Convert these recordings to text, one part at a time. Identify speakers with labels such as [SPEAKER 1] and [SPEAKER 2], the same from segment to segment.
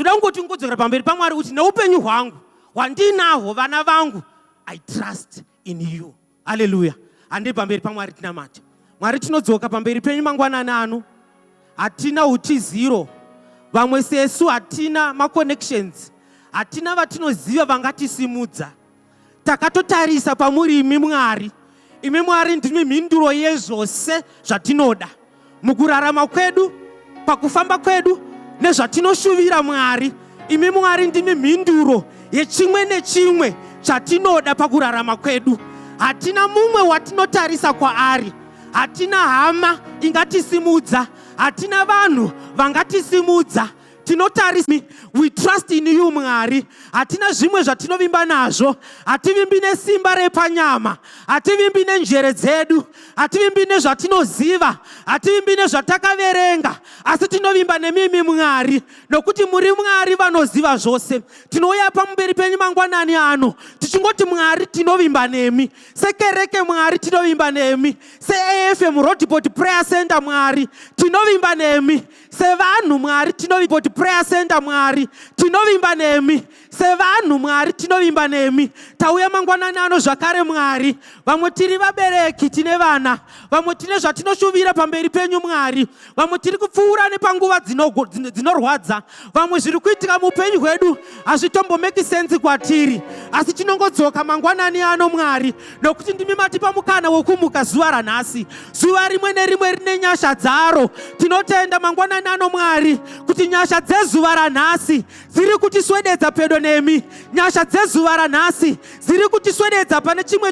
[SPEAKER 1] Ndoda ngoti ngodzera pamberi paMwari kuti neupenyu hwangu hwandinahwo vana vangu, I trust in you. Hallelujah. Ande pamberi paMwari tinamata. Mwari tinodzoka pamberi penyu mangwanani ano. Hatina utiziro. Vamwe sesu hatina ma-connections. Hatina vatinoziva vangatisimudza. Takatotarisa pamuri imi Mwari. Imi Mwari ndimi mhinduro yezvose zvatinoda. Mukurarama kwedu, pakufamba kwedu, nezvatinoshuvira Mwari. Imi Mwari ndimi mhinduro yechimwe nechimwe chatinoda pakurarama kwedu. Hatina mumwe watinotarisa kwaari. Hatina hama ingatisimudza. Hatina vanhu vangatisimudza. Tinotarisa, we trust in you Mwari. Hatina zvimwe zvatinovimba nazvo. Hativimbi nesimba repanyama. Hativimbi nenjere dzedu. Hativimbi nezvatinoziva. Hativimbi nezvatakaverenga. Asi tinovimba nemimi Mwari. Nokuti muri Mwari vanoziva zvose. Tinouya pamberi penyu mangwanani ano tichingoti Mwari tinovimba nemi. Sekereke Mwari tinovimba nemi. Se-AFM Roadport Prayer Center Mwari tinovimba nemi. Sevanhu Mwari tinovimba Prayer Center Mwari tinovimba nemi. Sevanhu Mwari tinovimba nemi. Tauya mangwanani ano zvakare Mwari. Vamwe tiri vabereki tine vana. Vamwe tine zvatinoshuvira pamberi penyu Mwari. Vamwe tiri kupfuura nepanguva dzinorwadza. Vamwe zviri kuitika muupenyu hwedu hazvitombomeki sense kwatiri. Asi tinongodzoka mangwanani ano Mwari. Nokuti ndimi matipa mukana wokumuka zuva ranhasi. Zuva rimwe nerimwe rine nyasha dzaro. Tinotenda mangwanani ano Mwari kuti nyasha dzezuva ranhasi dziri kutiswededza pedo nemi. Nyasha dzezuva ranhasi dziri kutiswededza pane chimwe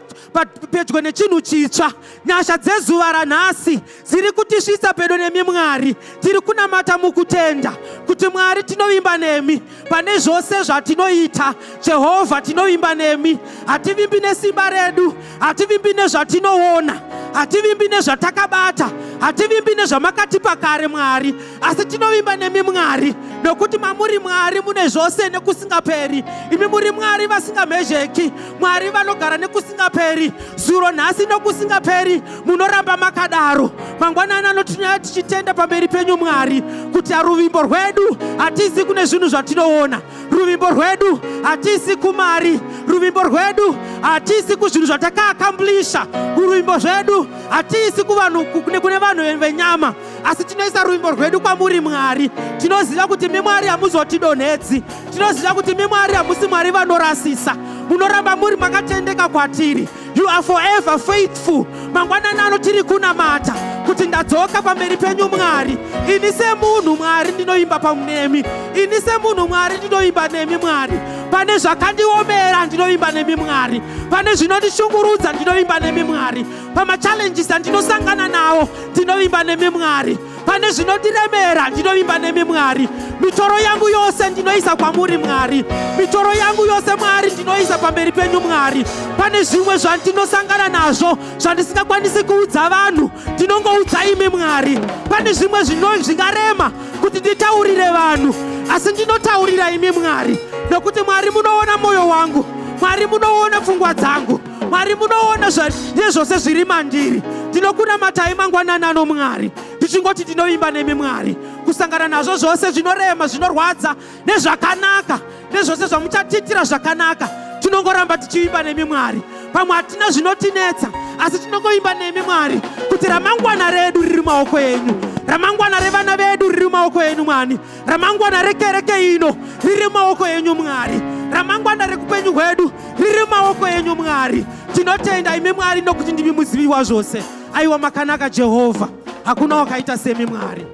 [SPEAKER 1] pedyo nechinhu chitsva. Nyasha dzezuva ranhasi dziri kutisvitsa pedo nemi Mwari. Tiri kunamata mukutenda kuti Mwari tinovimba nemi pane zvose zvatinoita. Jehovha tinovimba nemi. Hativimbi nesimba redu. Hativimbi nezvatinoona. Hativimbi nezvatakabata. Hativimbi nezvamakatipa kare Mwari. Asi tinovimba nemi Mwari. Nokuti mamuri Mwari mune zvose nekusingaperi. Imi muri Mwari vasingamhezheki. Mwari vanogara nekusingaperi. Zuro nhasi nokusingaperi. Munoramba makadaro. Mangwanani ano tinouya tichitenda pamberi penyu Mwari kuti ruvimbo rwedu hatisi kune zvinhu zvatinoona. Ruvimbo rwedu hatisi kumari. Ruvimbo rwedu hatisi kuzvinhu zvatakaakamblisha. Ruvimbo rwedu hatisi kune vanhu venyama. Asi tinoisa ruvimbo rwedu kwamuri Mwari. Tinoziva kuti imi Mwari hamuzotidonhedzi. Tinoziva kuti imi Mwari hamusi Mwari vanorasisa. Munoramba muri makatendeka kwatiri. You are forever faithful. Mangwanani ano tiri kunamata kuti ndadzoka pamberi penyu Mwari. Ini semunhu Mwari ndinoimba pamunemi. Ini semunhu Mwari ndinoimba nemi Mwari. Pane zvakandiomera ndinoimba nemi Mwari. Pane zvinondishungurudza ndinoimba nemi Mwari. Pamachallenges andinosangana nawo ndinoimba nemi Mwari. Pane zvinondiremera ndinoimba nemi Mwari. Mitoro yangu yose ndinoisa kwamuri Mwari. Mitoro yangu yose Mwari ndinoisa pamberi penyu Mwari. Pane zvimwe zvandinosangana nazvo zvandisingakwanisi kuudza vanhu ndinongoudza imi Mwari. Pane zvimwe zvingarema kuti nditaurire vanhu asi ndinotaurira imi Mwari. Nokuti Mwari munoona moyo wangu. Mwari munoona pfungwa dzangu. Mwari munoona nezvose zviri mandiri. Ndinokunamatai mangwanani ano Mwari. Tichingoti tinoimba nemi Mwari. Kusangana nazvo zvose zvinorema, zvinorwadza, nezvakanaka, nezvose zvamuchatitira zvakanaka. Tinongoramba tichiimba nemi Mwari. Pamwe hatina zvinotinetsa, asi tinongoimba nemi Mwari kuti ramangwana redu riri maoko enyu. Ramangwana revana vedu riri maoko enyu Mwari. Ramangwana rekereke ino riri maoko enyu Mwari. Ramangwana rekupenyu hwedu riri maoko enyu Mwari. Tinotenda imi Mwari nokuti ndimi muzivi wazvose. Aiwa makanaka Jehovha. Hakuna wakaita semi Mwari.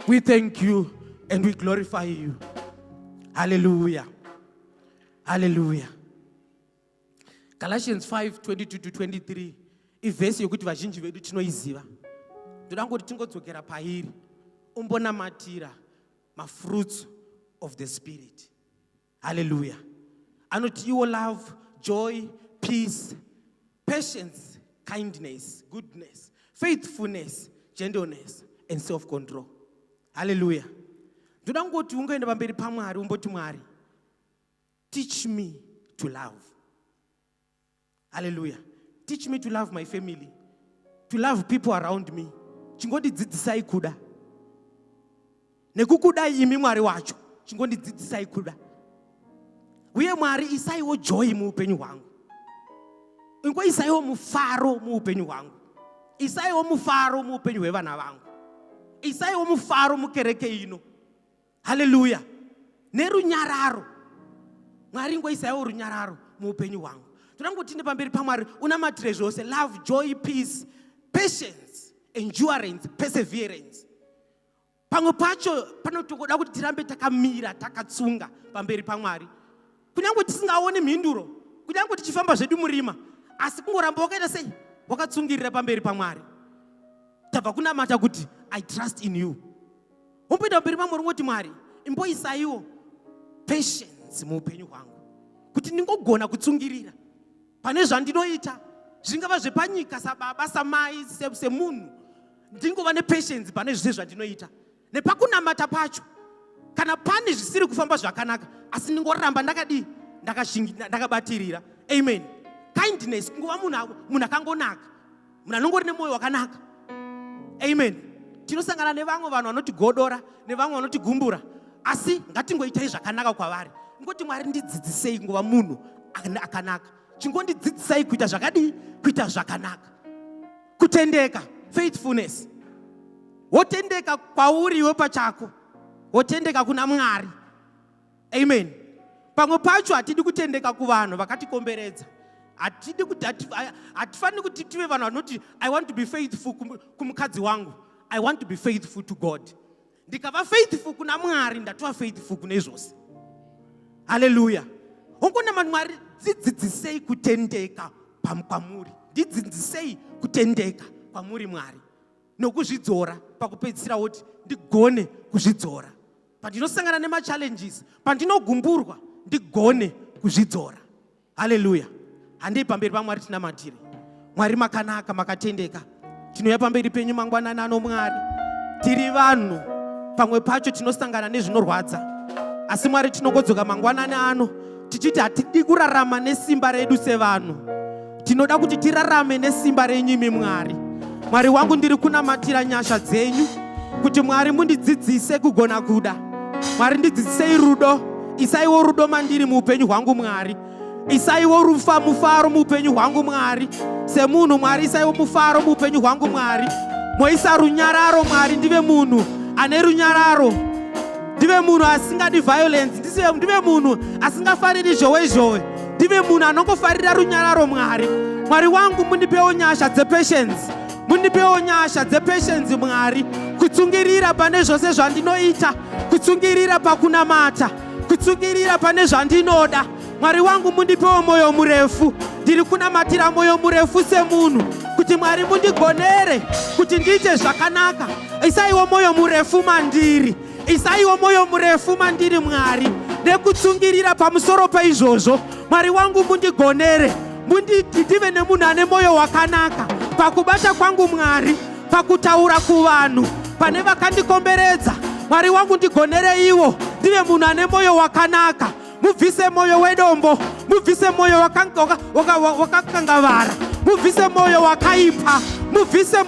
[SPEAKER 1] We thank you and we glorify you. Hallelujah. Hallelujah. Galatians 5:22-23 ivhesi yokuti vazhinji vedu tinoiziva. Ndoda ngoti tingodzokera pairi umbonamatira fruits of the Spirit. Hallelujah. Anoti iwo love, joy, peace, patience, kindness, goodness, faithfulness, gentleness, and self-control. Hallelujah. Ndoda ngoti ungoenda pamberi paMwari umboti Mwari, teach me to love. Hallelujah. Teach me to love my family, to love people around me. Chingoti dzidzisai kuda. nekukudai imi Mwari wacho chingondidzidzisai kuda. Uye Mwari isaiwo joy muupenyu hwangu. Isaiwo mufaro muupenyu hwangu. Isaiwo mufaro muupenyu hwevana vangu. Isaiwo mufaro mukereke ino. Haleluya. Nerunyararo. Mwari isaiwo runyararo muupenyu hwangu. Tunangoti pamberi paMwari unamatire zvose: love, joy, peace, patience, endurance, perseverance. Pamwe pacho panotoda kuti tirambe takamira takatsunga pamberi paMwari. Kunyange tisingaone mhinduro, kunyange tichifamba zvedu murima, asi kungoramba wakaita sei wakatsungirira pamberi paMwari. Tabva kunamata kuti I trust in you. Umpinda pamberi paMwari ngoti Mwari imboisaiwo patience muupenyu hwangu, kuti ndingogona kutsungirira pane zvandinoita, zvingava zvepanyika sababa samai semunhu, ndingova nepatience pane zvese zvandinoita. Nepakunamata pacho, kana pane zvisiri kufamba zvakanaka, asi ndingoramba ndakabatirira. Amen. Kindness, kungova munhu akangonaka, munhu anongori nemoyo wakanaka. Amen. Tinosangana nevamwe vanhu vanotigodora, nevamwe vanotigumbura, asi ngatingoitai zvakanaka kwavari. Ngoti Mwari ndidzidzisei ngova munhu akanaka. Chingondidzidzisai kuita zvakadii? Kuita zvakanaka. Kutendeka, faithfulness. Wotendeka kwauri iwe pachako, wotendeka kuna Mwari. Amen. Pamwe pacho hatidi kutendeka kuvanhu vakatikomberedza. Hatifani kuti tive vanhu vanoti I want to be faithful kumukadzi wangu, I want to be faithful to God. Ndikava faithful kuna Mwari, ndatova faithful kune zvose. Hallelujah. Ongona Mwari dzidzisei kutendeka kwamuri. Ndidzidzisei kutendeka kwamuri Mwari. Nokuzvidzora pakupedzisira kuti ndigone kuzvidzora. Pandinosangana nema-challenges, pandinogumburwa, ndigone kuzvidzora. Hallelujah. Handei pamberi paMwari tinamatire. Mwari makanaka, makatendeka. Tinouya pamberi penyu mangwanani ano Mwari. Tiri vanhu, pamwe pacho tinosangana nezvinorwadza. Asi Mwari tinogodzoka mangwanani ano tichiti hatidi kurarama nesimba redu sevanhu. Tinoda kuti tirarame nesimba renyu imi Mwari. Mwari wangu ndiri kunamatira nyasha dzenyu, kuti Mwari mundidzidzise kugona kuda. Mwari ndidzidzisei rudo, isaiwo rudo mandiri muupenyu hwangu Mwari. Isaiwo mufaro muupenyu hwangu Mwari. Semunhu Mwari isaiwo mufaro muupenyu hwangu Mwari. Moisa runyararo Mwari, ndive munhu ane runyararo. Ndive munhu asingadi violence, ndive munhu asingafariri zhowe. Ndive munhu anongofarira runyararo Mwari. Mwari wangu mundipewo nyasha dzepatience. Mundipewo nyasha dzepatience Mwari, kutsungirira pane zvose zvandinoita, kutsungirira pakunamata, kutsungirira pane zvandinoda. Mwari wangu mundipewo moyo murefu. Ndiri kunamatira moyo murefu semunhu, kuti Mwari mundigonere kuti ndiite zvakanaka. Isaiwo moyo murefu mandiri. Isaiwo moyo murefu mandiri Mwari, nekutsungirira pamusoro paizvozvo. Mwari wangu mundigonere, munditive nemunhu ane moyo wakanaka pakubata kwangu Mwari, pakutaura kuvanhu pane vakandikomberedza. Mwari wangu ndigonere ivo, ndive munhu ane moyo wakanaka. Mubvise moyo wedombo, mubvise moyo wakakangavara, mubvise moyo wakaipa, mubvise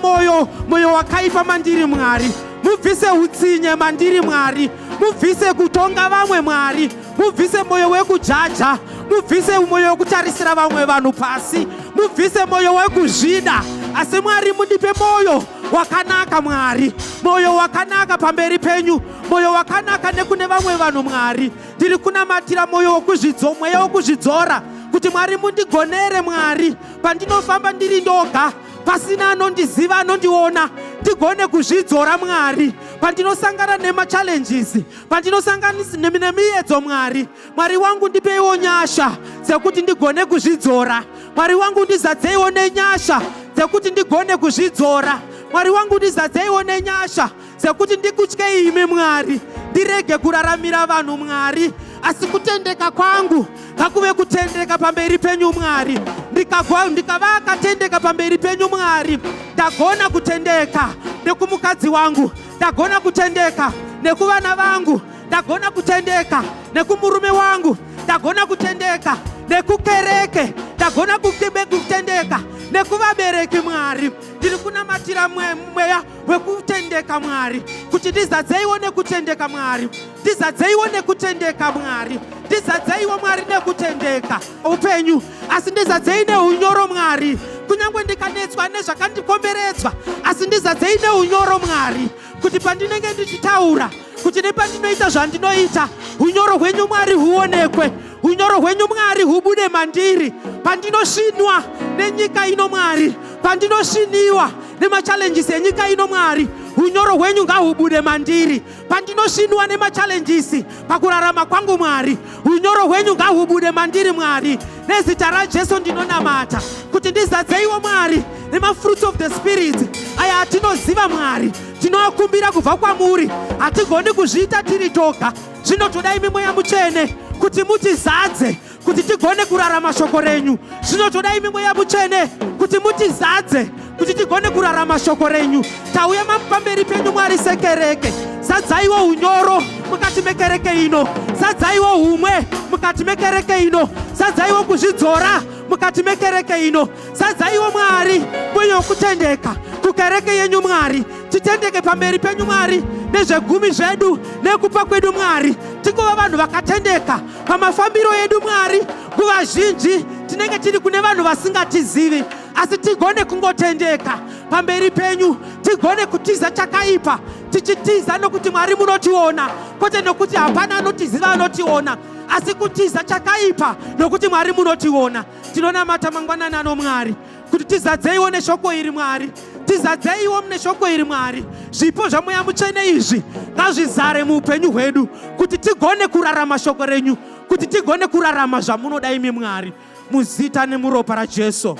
[SPEAKER 1] moyo wakaipa mandiri Mwari. Mubvise utsinye mandiri Mwari, mubvise kutonga vamwe Mwari, mubvise moyo wekujaja, mubvise moyo wekutarisira vamwe vanhu pasi, mubvise moyo wekuzvida. Asi Mwari mundipe moyo wakanaka Mwari, moyo wakanaka pamberi penyu, moyo wakanaka nekune vamwe vanhu Mwari. Ndiri kunamatira moyo wokuzvidzora, kuti Mwari mundigonere Mwari, pandinofamba ndiri ndoga, pasina anondiziva anondiona, ndigone kuzvidzora Mwari. Pandinosangana nema-challenges, pandinosangana nemiedzo Mwari, Mwari wangu ndipeiwo nyasha dzekuti ndigone kuzvidzora. Mwari wangu ndizadzeiwo nenyasha dzekuti ndigone kuzvidzora. Mwari wangu ndizadzeiwo nenyasha dzekuti ndikutye imi Mwari, ndirege kuraramira vanhu Mwari, asi kutendeka kwangu ngakuve kutendeka pamberi penyu Mwari. Ndikava akatendeka pamberi penyu Mwari, ndagona kutendeka nekumukadzi wangu, ndagona kutendeka nekuvana vangu, ndagona kutendeka nekumurume wangu, ndagona kutendeka nekukereke, ndagona kutendeka nekuvabereki Mwari. Ndiri kunamatira mweya wekutendeka Mwari, kuti ndizadzeiwo nekutendeka Mwari, ndizadzeiwo nekutendeka Mwari, ndizadzeiwo Mwari nekutendeka upenyu, asi ndizadzei neunyoro Mwari. Kunyangwe ndikanetswa nezvakandikomberedzwa, asi ndizadzei neunyoro Mwari, kuti pandinenge ndichitaura, kuti nepandinoita zvandinoita, unyoro hwenyu Mwari huonekwe, unyoro hwenyu Mwari hubude mandiri. Pandinoshinwa nenyika ino Mwari, pandinoshiniwa nemachallenges enyika ino Mwari, unyoro hwenyu ngahubude mandiri. Pandinoshinwa nemachallenges pakurarama kwangu Mwari, unyoro hwenyu ngahubude mandiri Mwari. Nezita raJesu ndinonamata kuti ndizadzeiwo Mwari nemafruits of the Spirit aya atinoziva Mwari, tinoakumbira kubva kwamuri. Hatigoni kuzviita tiri toga, zvinotoda imi Mweya Mutsvene kuti mutizadze, kuti tigone kurarama shoko renyu. Zvinotoda imi Mweya Mutsvene kuti mutizadze, kuti tigone kurarama shoko renyu. Tauya pamberi penyu Mwari sekereke, zadzaiwo unyoro mukati mekereke ino, zadzaiwo umwe mukati mekereke ino, zadzaiwo kuzvidzora mukati mekereke ino, zadzaiwo Mwari mwenye wokutendeka kukereke yenyu Mwari. Titendeke pamberi penyu Mwari nezvegumi zvedu nekupa kwedu Mwari, tikuva vanhu vakatendeka pamafambiro edu Mwari. Nguva zhinji tinenge tiri kune vanhu vasingatizivi, asi tigone kungotendeka pamberi penyu, tigone kutiza chakaipa, tichitiza nokuti Mwari munotiona, kwete nokuti hapana anotiziva anotiona, asi kutiza chakaipa nokuti Mwari munotiona. Tinonamata mangwanani ano Mwari kuti tizadzeiwo neshoko iri Mwari, tizadzeiwo neshoko iri Mwari. Zvipo zvaMweya Mutsvene izvi ngazvizare muupenyu hwedu, kuti tigone kurarama shoko renyu, kuti tigone kurarama zvamunoda imi Mwari, muzita nemuropa raJesu.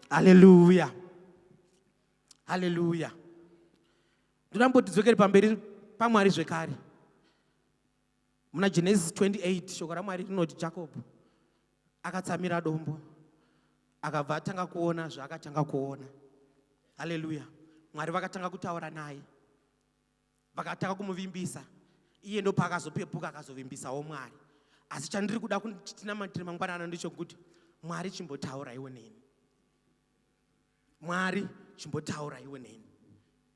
[SPEAKER 1] Haleluya, haleluya. Ndoda mbotidzokere pamberi paMwari zvekare. Muna Genesis 28 shoko raMwari rinoti Jacob akatsamira dombo, akabva atanga kuona zvaakatanga kuona. Haleluya. Mwari vakatanga kutaura naye, vakatanga kumuvimbisa. Iye ndo paakazopepuka akazovimbisawo Mwari. Asi chandiri kuda kuti tinamatire mangwanani ndechokuti Mwari chimbotaura iwe neni, Mwari chimbotaura iwe neni.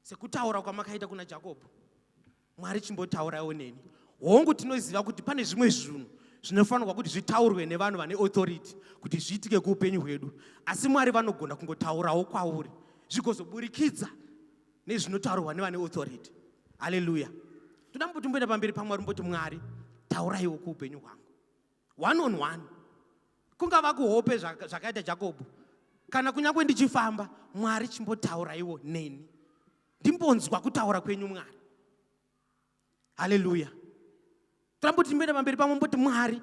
[SPEAKER 1] Sekutaura kwamakaita kuna Jacob, Mwari chimbotaura iwe neni. Hongu tinoziva kuti pane zvimwe zvinhu zvinofanirwa kuti zvitaurwe nevanhu vane authority kuti zviitike kuupenyu hwedu, asi Mwari vanogona kungotaurawo kwauri zvikozoburikidza nezvinotaurwa nevane authority. Haleluya. Toda mbotimboenda pamberi paMwari mboti Mwari tauraiwo kuupenyu hwangu, one on one. Kungava kuhope zvakaita Jacob, kana kunyangwe ndichifamba, Mwari chimbotauraiwo neni, ndimbonzwa kutaura kwenyu Mwari. Haleluya. Toda mbotimboenda pamberi pamwe mboti Mwari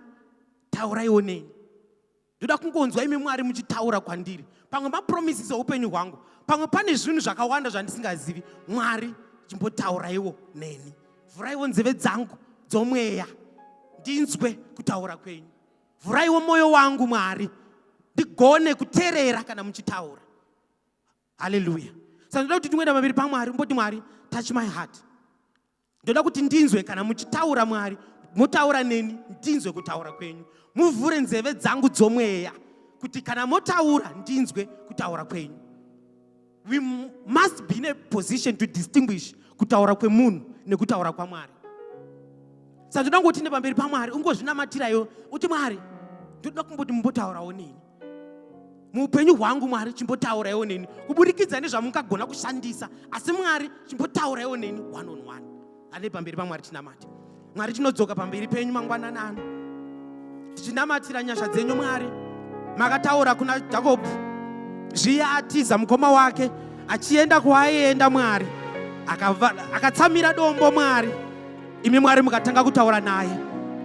[SPEAKER 1] tauraiwo neni, ndoda kungonzwa imi Mwari muchitaura kwandiri pamwe mapromises eupenyu hwangu, pamwe pane zvinhu zvakawanda zvandisingazivi. Mwari chimbotauraiwo neni, vhuraiwo nzeve dzangu dzomweya ndinzwe kutaura kwenyu, vhuraiwo mwoyo wangu Mwari ndigone kuteerera kana muchitaura. Haleluya. Saka ndoda kuti tingoenda pamberi paMwari mboti Mwari touch my heart, ndoda kuti ndinzwe kana muchitaura Mwari, motaura neni ndinzwe kutaura kwenyu. Muvhure nzeve dzangu dzomweya kuti kana motaura ndinzwe kutaura kwenyu. We must be in a position to distinguish kutaura kwemunhu nekutaura kwaMwari. Saka ndoda ngoti ine pamberi paMwari ungozvinamatirayo uti Mwari ndoda kumboti mumbotaurawo neni muupenyu hwangu. Mwari chimbotaurawo neni kuburikidza nezvamungagona kushandisa, asi Mwari chimbotaurawo neni one on one. Ane pamberi paMwari tinamate. Mwari tinodzoka pamberi penyu mangwanani ano tichinamatira nyasha dzenyu Mwari. Makataura kuna Jacob zviya atiza mukoma wake achienda kwaaienda Mwari, akatsamira dombo Mwari. Imi Mwari mukatanga kutaura naye.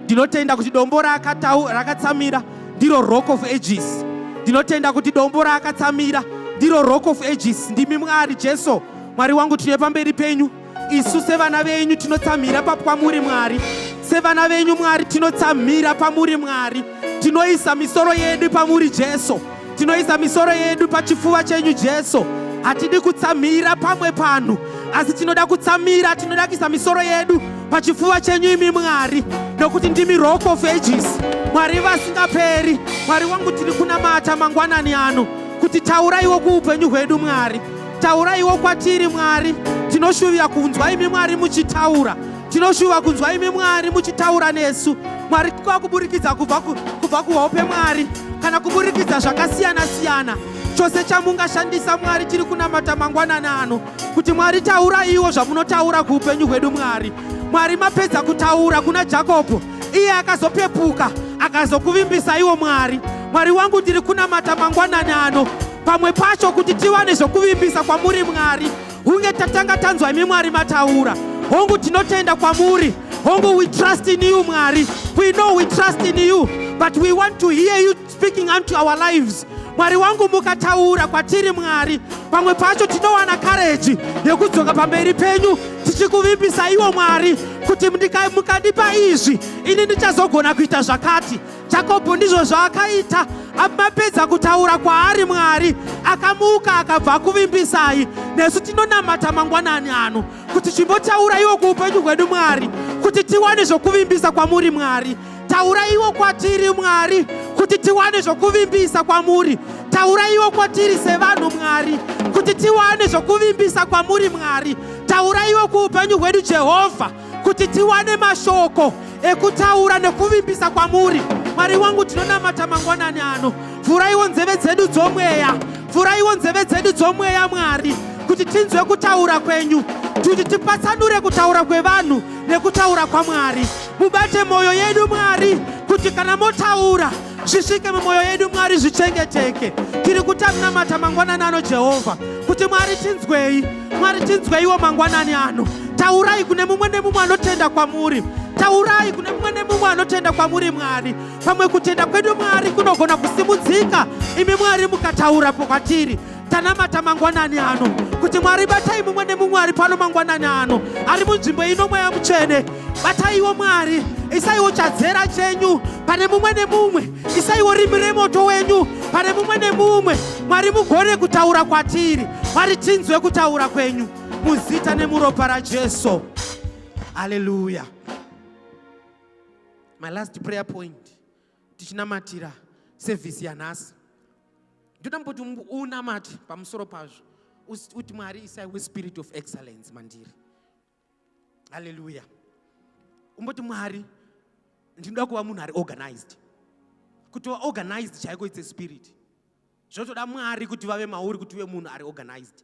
[SPEAKER 1] Ndinotenda kuti dombo rakatsamira ndiro Rock of Ages. Ndinotenda kuti dombo rakatsamira ndiro Rock of Ages. Ndimi Mwari Jesu. Mwari wangu tine pamberi penyu, isu sevana venyu tinotsamira kwamuri Mwari. Sevana venyu Mwari tinotsamira pamuri Mwari. Tinoisa misoro yedu pamuri Jesu, tinoisa misoro yedu pachifuva chenyu Jesu. Hatidi kutsamira pamwe panu, asi tinoda kutsamira, tinoda kuisa misoro yedu pachifuva chenyu imi Mwari, nokuti ndimi Rock of Ages, Mwari vasingaperi, Mwari wangu tiri kunamata mangwanani ano kuti tauraiwo kuupenyu hwedu Mwari, tauraiwo kwatiri Mwari. Tinoshuvia kunzwa imi Mwari muchitaura, tinoshuva kunzwa imi Mwari muchitaura nesu Mwari, kuburikidza kubva kuhope Mwari, kana kuburikidza zvakasiyana siyana. Chose chamungashandisa Mwari tiri kunamata mangwanani ano kuti Mwari tauraiwo zvamunotaura kuupenyu hwedu Mwari. Mwari mapedza kutaura kuna Jakobho, iye akazopepuka akazokuvimbisa iwo Mwari. Mwari wangu tiri kunamata mangwanani ano pamwe pacho kuti tiwane zvokuvimbisa kwamuri Mwari. Hunge tatanga tanzwa imi Mwari mataura, hongu tinotenda kwamuri, hongu we trust in you Mwari. We know we trust in you, but we want to hear you speaking unto our lives. Mwari wangu mukataura kwatiri Mwari, pamwe pacho tinowana courage yekudzoka pamberi penyu tichikuvimbisa iwo Mwari, kuti mukandipa izvi ini ndichazogona kuita zvakati. Jakobho ndizvo zvaakaita, amapedza kutaura kwaari Mwari akamuka akabva kuvimbisai. Nesu tinonamata mangwanani ano kuti chimbotaura iwo kuupenyu hwedu Mwari, kuti tiwane zvokuvimbisa kwamuri Mwari. Taura iwo kwatiri Mwari kuti tiwane zvokuvimbisa kwamuri. Taura iwo kwatiri sevanhu Mwari kuti tiwane zvokuvimbisa kwamuri Mwari. Taura iwo kuupenyu hwedu Jehovha kuti tiwane mashoko ekutaura nekuvimbisa kwamuri. Mwari wangu tinonamata mangwanani ano, vhuraiwo nzeve dzedu dzomweya, vhuraiwo nzeve dzedu dzomweya Mwari, kuti tinzwe kutaura kwenyu, kuti tipatsanure kutaura kwevanhu nekutaura kwaMwari. Mubate moyo yedu Mwari, kuti kana motaura zvisvike mumwoyo yedu Mwari, zvichengeteke. Tiri kutanamata mangwanani ano Jehovha kuti Mwari tinzwei, Mwari tinzweiwo mangwanani ano. Taurai kune mumwe nemumwe anotenda kwamuri, taurai kune mumwe nemumwe anotenda kwamuri Mwari. Pamwe kutenda kwedu Mwari kunogona kusimudzika imi Mwari mukataurapo kwatiri. Tanamata mangwanani ano kuti Mwari batai mumwe nemumwe ari pano mangwanani ano ari munzvimbo ino mweya mutsvene. Bataiwo Mwari, isaiwo chadzera chenyu pane mumwe nemumwe, isaiwo rimi remoto wenyu pane mumwe nemumwe. Mwari mugone kutaura kwatiri, Mwari tinzwe kutaura kwenyu muzita nemuropa raJesu. Hallelujah. My last prayer point, tichinamatira service yanhasi. Ndoda mboti unamati pamusoro pazvo uti Mwari isaiwe spirit of excellence mandiri. Hallelujah. Umboti Mwari ndinoda kuva munhu ari organized. Kuti wa organized chaiko it's a spirit. Zvotoda Mwari kuti vave mauri kuti uve munhu ari organized.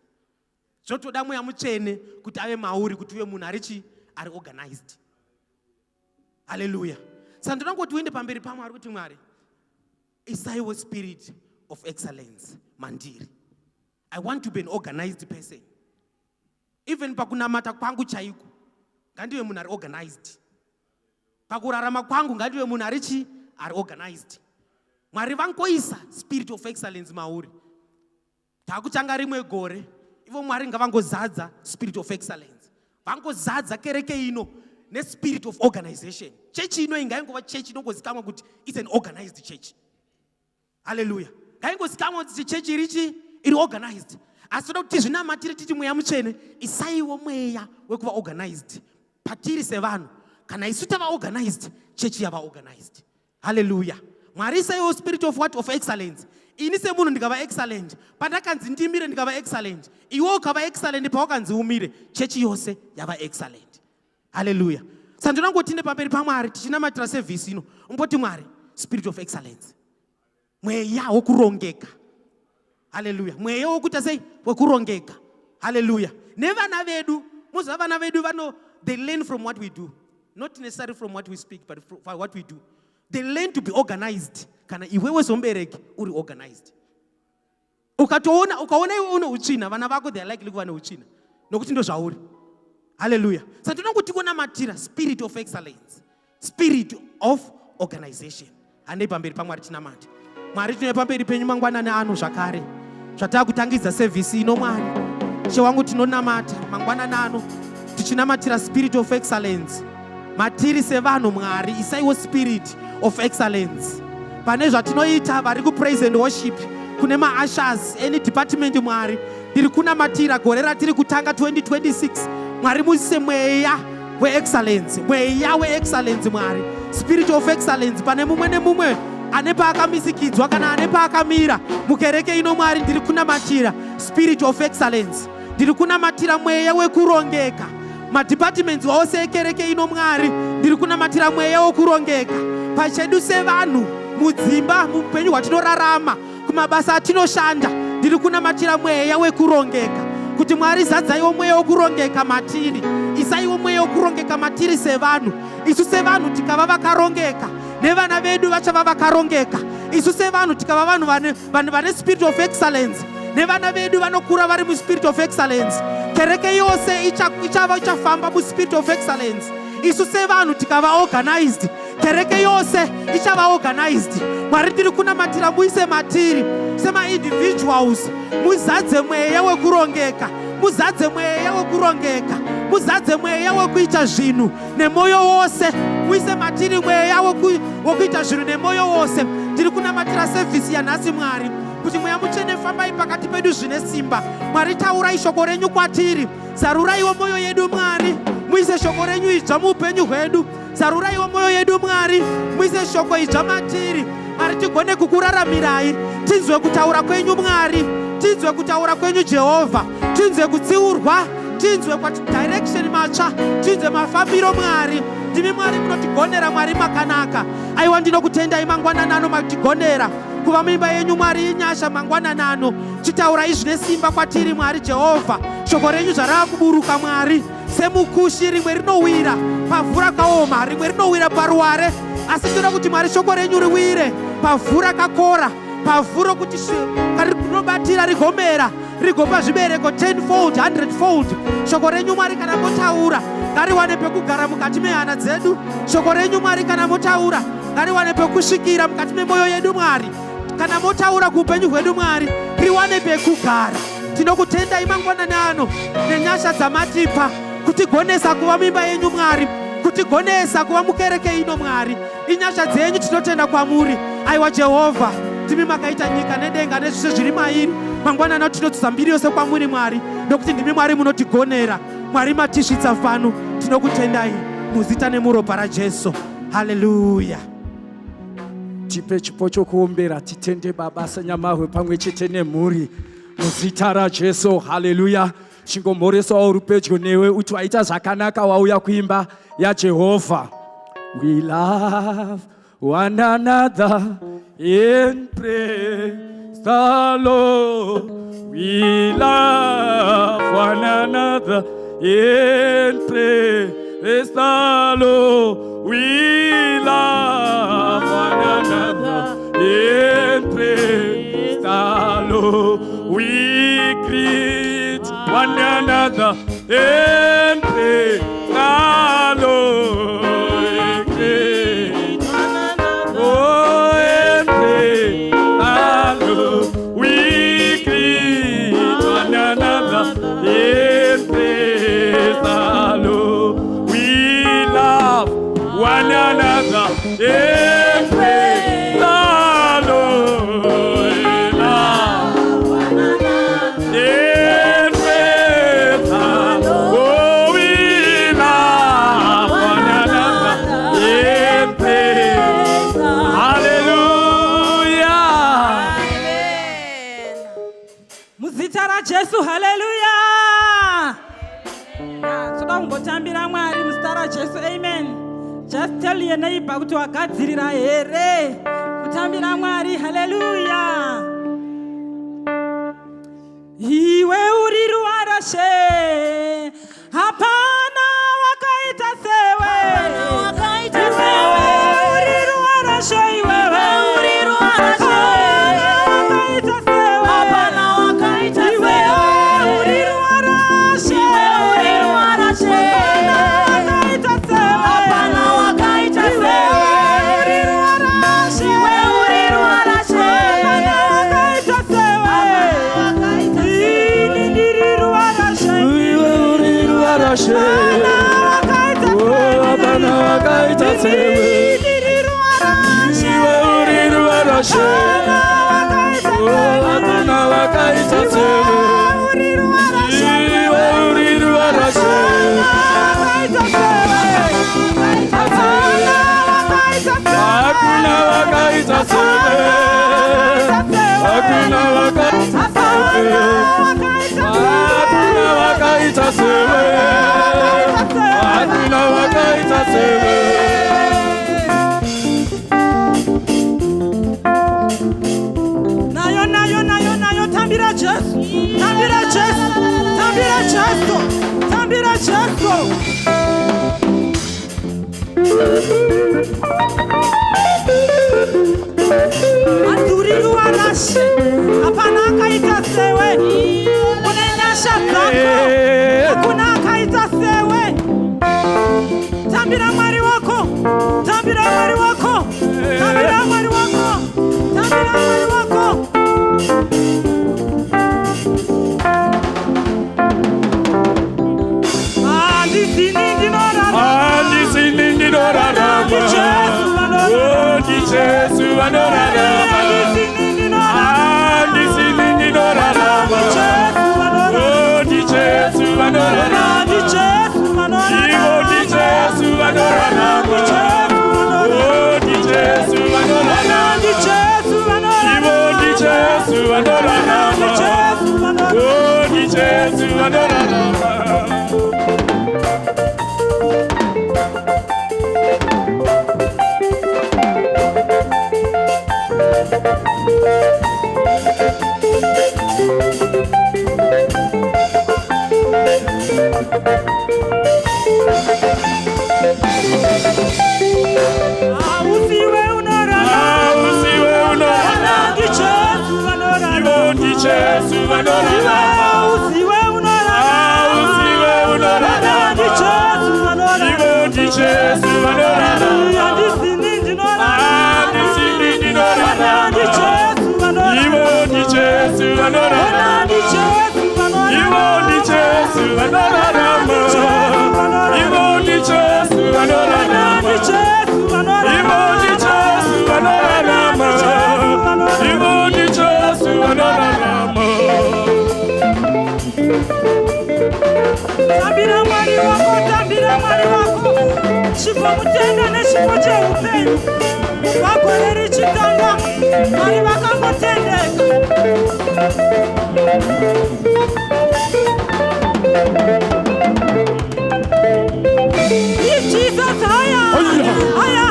[SPEAKER 1] Zvotoda mweya mutsvene kuti ave mauri kuti uve munhu ari organized. Hallelujah. Saka ndoda ngoti uende pamberi paMwari kuti Mwari isaiwe spirit of excellence mandiri. I want to be an organized person. Even pakunamata kwangu chaiko ngandive munhu ari organized. Pakurarama kwangu ngandive munhu ari organized. Mwari vangoisa spirit of excellence mauri. Takutanga rimwe gore ivo Mwari ngavangozadza spirit of excellence, vangozadza kereke ino nespirit of organization. Chechi ino ingaingova chechi inongozikamwa kuti it's an organized church. Hallelujah. Ngaingozikamwa kuti chechi iri organized. Asi toda kuti zvinamatire titi mweya mutsvene isaiwo mweya wekuva organized patiri sevanhu. Kana isu tava organized, chechi yava organized. Hallelujah. Mwari isaiwo spirit of what? Of excellence. Ini semunhu ndikava excellent, pandakanzi ndimire ndikava excellent, iwe ukava excellent pawakanzi umire, chechi yose yava excellent. Hallelujah. Saka ndoda ngoti tinde pamberi paMwari tichinamatira service ino umboti Mwari spirit of excellence, mweya wokurongeka. Hallelujah. Mweya wokuita sei? Wokurongeka. Hallelujah. Nevana vedu, muziva vana vedu vano, they learn from what we do, not necessarily from what we speak, but from what we do. They learn to be organized. Kana iwewe sombereki uri organized. Ukaona iwe uno uchina, vana vako they are likely kuva neuchina. Nokuti ndo zvauri. Hallelujah. Saka tinoda kuti kunamatira spirit of excellence, spirit of organization. Handei pamberi paMwari tinamati. Mwari tine pamberi penyu mangwanani ano zvakare. Zvatakutangidza service ino Mwari. She wangu tinonamata mangwanani ano tichinamatira spirit of excellence. Matiri sevanhu Mwari isaiwo spirit of excellence. Pane zvatinoita vari kupraise and worship, kune ma-ushers any department Mwari tiri kunamatira gore ratiri kutanga 2026. Mwari musise mweya we-excellence, mweya we-excellence Mwari, spirit of excellence pane mumwe nemumwe ane paakamisikidzwa kana ane paakamira mukereke ino Mwari, ndiri kunamatira spirit of excellence, ndiri kunamatira mweya wekurongeka. Madepartments ose ekereke ino Mwari, ndiri kunamatira mweya wekurongeka pachedu sevanhu, mudzimba, mupenyu hwatinorarama, kumabasa atinoshanda, ndiri kunamatira mweya wekurongeka. Kuti Mwari, zadzaiwo mweya wekurongeka matiri, isaiwo mweya wekurongeka matiri sevanhu. Isu sevanhu tikava vakarongeka, nevana vedu vachava vakarongeka. Isu sevanhu tikava vanhu vane spirit of excellence, nevana vedu vanokura vari muspirit of excellence. Kereke yose ichafamba muspirit of excellence. Isu sevanhu tikava organized, kereke yose ichava organized. Mwari, ndiri kunamatira muise matiri sema individuals, muzadze mweya wekurongeka, muzadze mweya wekurongeka, muzadze mweya wekuita zvinhu nemoyo wose, muise matiri mweya wekuita zvinhu nemoyo wose. Ndiri kunamatira service yanhasi Mwari, kuti mweya mutsvene fambai pakati pedu zvine simba. Mwari, taurai shoko renyu kwatiri, zaruraiwo moyo yedu Mwari, muise shoko renyu idzva muupenyu hwedu. Zaruraiwo moyo yedu Mwari, muise shoko idzva matiri. Mwari, tigone kukuraramirai, tinzwe kutaura kwenyu Mwari, tinzwe kutaura kwenyu Jehovha, tinzwe kutsiurwa, tinzwe direction matsva, tinzwe mafambiro Mwari. Ndimi Mwari munotigonera, Mwari makanaka. Aiwa, ndinokutendai mangwananano matigonera kuva muimba yenyu Mwari inyasha mangwananano, chitaurai zvine simba kwatiri Mwari Jehovha. Shoko renyu zvarava kuburuka Mwari semukushi, rimwe rinowira pavhu rakaoma, rimwe rinowira paruware, asi ndoda kuti Mwari shoko renyu riwire pavhu rakakora, pavhu rokuti rinobatira rigomera, rigopa zvibereko 10-fold 100-fold. Shoko renyu Mwari kana motaura ngariwane pekugara mukati mehana dzedu. Shoko renyu Mwari kana motaura ngariwane pekusvikira mukati memoyo yedu Mwari. Kana motaura kuupenyu hwedu Mwari, riwane pekugara. Tinokutendai mangwananano nenyasha dzamatipa, kutigonesa kuva mimba yenyu Mwari, kutigonesa kuva mukereke ino Mwari. Inyasha dzenyu tinotenda kwamuri. Aiwa Jehovha, ndimi makaita nyika nedenga nezvose zviri mairi. Mangwanana tinodzidza mbiri yose kwamuri Mwari, nokuti ndimi Mwari munotigonera. Mwari matisvitsa fano, tinokutendai muzita nemuropa raJesu. Haleluya.
[SPEAKER 2] Tipe chipo chokuombera, titende Baba sanyamahwe pamwe chete nemhuri muzita raJesu. Haleluya. Chingomhoresawo uri pedyo newe uti waita zvakanaka, wauya kuimba yaJehovha. We love one another and praise the Lord. We love one another and praise the Lord. We love one another and praise the Lord. We greet one another and praise the Lord. One another, and praise the Lord. Love one another, and praise the Lord. Oh, we love one another, and praise the Lord. Hallelujah.
[SPEAKER 3] Amen. Muzita raJesu, hallelujah. Toda kumbotambira Mwari muzita raJesu, amen. Just tell your neighbor kuti wakadzirira here kutambira Mwari. Hallelujah. Iwe uri ruarashe, hapana wakaita sewe. Iwe uri ruarashe, iwe uri ruarashe, wakaita sewe. Hapana wakaita sewe. Iwe uri ruarashe, iwe uri ruarashe, wakaita sewe. Hapana wakaita sewe. Uri ruarashe, iwe uri ruarashe, wakaita sewe. Wakaita sewe. Ndiri ruarashe,
[SPEAKER 2] Iwe uri ruarashe, hapana wakaita sewe.
[SPEAKER 3] ndiri ruarashe,
[SPEAKER 2] Iwe uri ruarashe, hapana wakaita sewe.
[SPEAKER 3] uri ruarashe,
[SPEAKER 2] Iwe uri ruarashe,
[SPEAKER 3] wakaita sewe.
[SPEAKER 2] hakuna wakaita wakaita sewe. Hakuna wakaita sewe. Hakuna wakaita sewe. Hakuna wakaita sewe.
[SPEAKER 3] Nayo tambira Jesu. Tambira Jesu. Tambira Jesu. Tambira Jesu. Aturiru arashi. Hapana akaita sewe. Unenyasha zako. Hakuna akaita sewe. Tambira mwari wako. Tambira mwari wako. Tambira mwari wako. Tambira mwari wako.
[SPEAKER 2] Jesu anorarama. Andi silindi norarama. Oh, di Jesu anorarama. Ivo di Jesu anorarama. Oh, di Jesu anorarama. Ivo di Jesu anorarama. Oh, di Jesu anorarama.
[SPEAKER 3] Usiwe unorana.
[SPEAKER 2] Usiwe unorana.
[SPEAKER 3] Di Jesu anorana.
[SPEAKER 2] Ivo di Jesu anorarama.
[SPEAKER 3] Usiwe unorana.
[SPEAKER 2] Usiwe unorana.
[SPEAKER 3] Di Jesu anorana.
[SPEAKER 2] Ivo di Jesu anorarama.
[SPEAKER 3] Andi sinindi norana.
[SPEAKER 2] Andi silindi norarama.
[SPEAKER 3] Di Jesu anorana.
[SPEAKER 2] Ivo di Jesu anorarama.
[SPEAKER 3] Di Jesu anorana.
[SPEAKER 2] Ivo di Jesu anorarama. Ivo di Jesu anorarama.
[SPEAKER 3] Di Jesu anorana.
[SPEAKER 2] Ivo di Jesu anorarama. Ivo di Jesu anorarama.
[SPEAKER 3] Tambira mwari wako, tambira mwari wako. Shifo mutenda neshifo cheupenyu. Vakoreri chitanga, mwari vakangotendeka. If Jesus higher, higher, higher,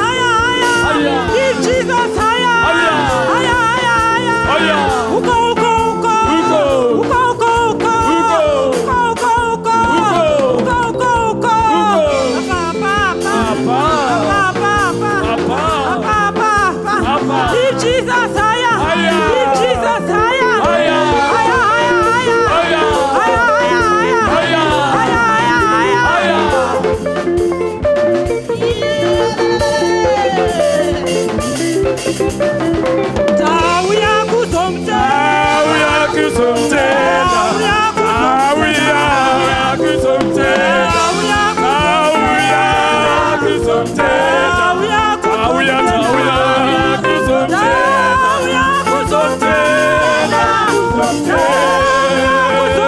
[SPEAKER 3] higher. If Jesus higher, higher, higher, higher. Uko, uko, uko. Uko, uko, uko. Uko, uko, uko. Uko, uko, uko. Apa, apa, apa. Apa, apa. If Jesus higher, if Jesus higher, higher, higher, higher. Higher, higher, higher. Higher, higher, higher. Tauya kuzomtenda.
[SPEAKER 2] Tauya kuzomtenda. Tauya kuzomtenda. Tauya kuzomtenda. Tauya kuzomtenda.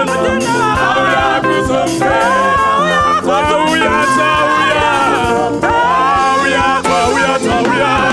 [SPEAKER 2] Kuzomtenda. Tauya kuzomtenda. Tauya, tauya. Tauya, tauya.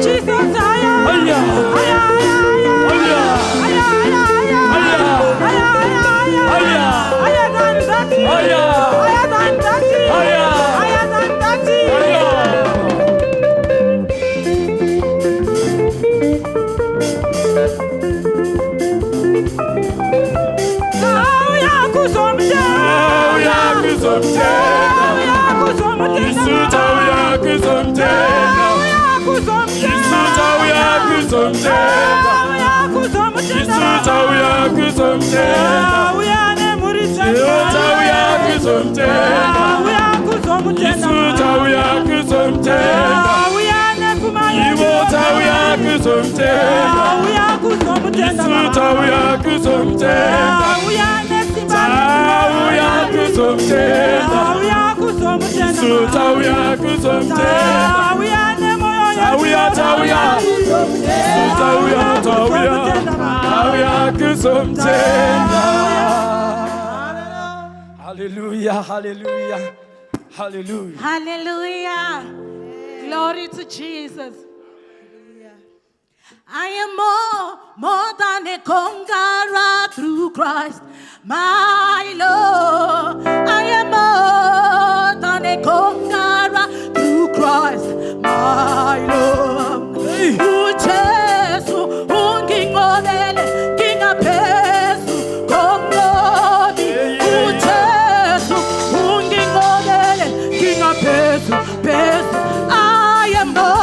[SPEAKER 2] Jesus, I tauya kuzomtenda.
[SPEAKER 3] Auya nemuritsvaka.
[SPEAKER 2] Iyo tauya kuzomtenda.
[SPEAKER 3] Auya kuzomutenda.
[SPEAKER 2] Isu tauya kuzomtenda.
[SPEAKER 3] Auya nekumanya.
[SPEAKER 2] Ivo tauya kuzomtenda.
[SPEAKER 3] Auya kuzomutenda.
[SPEAKER 2] Isu tauya kuzomtenda.
[SPEAKER 3] Auya nesimba.
[SPEAKER 2] Tauya kuzomtenda.
[SPEAKER 3] Auya kuzomutenda.
[SPEAKER 2] Isu tauya kuzomtenda.
[SPEAKER 3] Auya nemoyo.
[SPEAKER 2] Tauya tauya. Isu tauya tauya. Tauya kuzomtenda. Hallelujah, hallelujah, hallelujah.
[SPEAKER 4] Hallelujah. Glory to Jesus. I am more than a conqueror through Christ, my Lord. I am more than a conqueror through Christ, my Lord. Ujesu ungingobele ngingaphezulu komlobi. Ujesu ungingobele ngingaphezulu. I am more.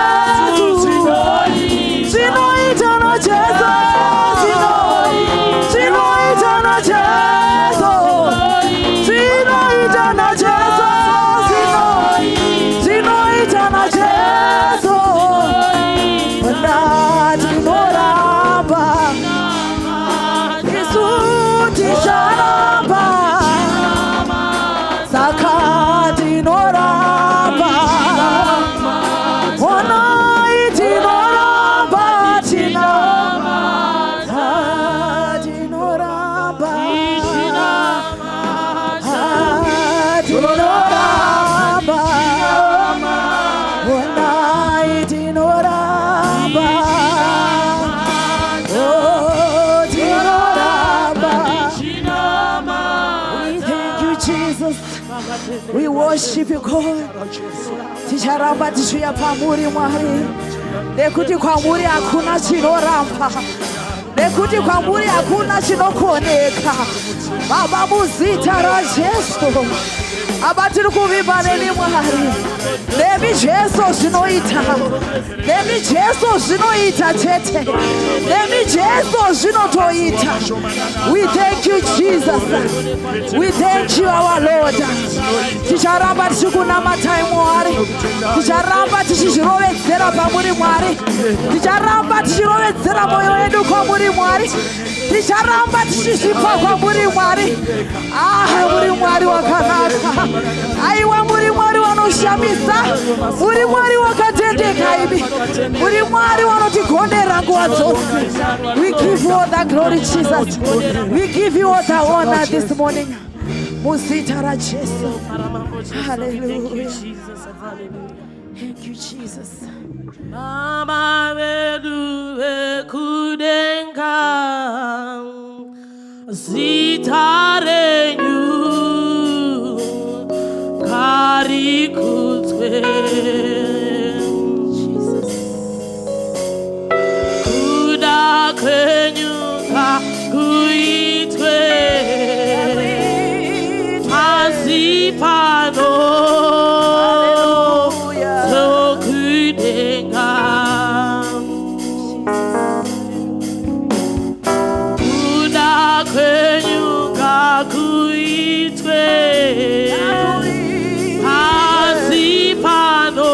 [SPEAKER 2] tinoramba onai tinoramba oh tinoramba. We thank you Jesus, we worship you God. Ticharamba tichiuya pamuri Mwari nekuti kwamuri hakuna chinoramba, nekuti kwamuri hakuna chinokoneka. Baba muzita raJesu Aba tiri kuvimba nemi Mwari, nemi Jesu zvinoita, nemi Jesu zvinoita chete, nemi Jesu zvinotoita. We thank you Jesus, we thank you our Lord. Ticharamba tichikunamatai Mwari, ticharamba tichizvirovedzera pamuri Mwari, ticharamba tichirovedzera moyo wedu kwamuri Mwari, ticharamba tichizvipa kwamuri Mwari. Muri Mwari wakanaka, aiwa muri Mwari wanoshamisa, muri Mwari wakatendeka ibi, muri Mwari wanotigondera nguva dzose. We give you all the glory Jesus, we give you all the honor this morning. Muzita raJesu. Hallelujah. Thank you Jesus.
[SPEAKER 5] Mama vedu vekudenga zitarenyu karikudzwe kuda kwenyu ngakuitwe pasi pano sokudenga kuda kwenyu ngakuitwe pasi pano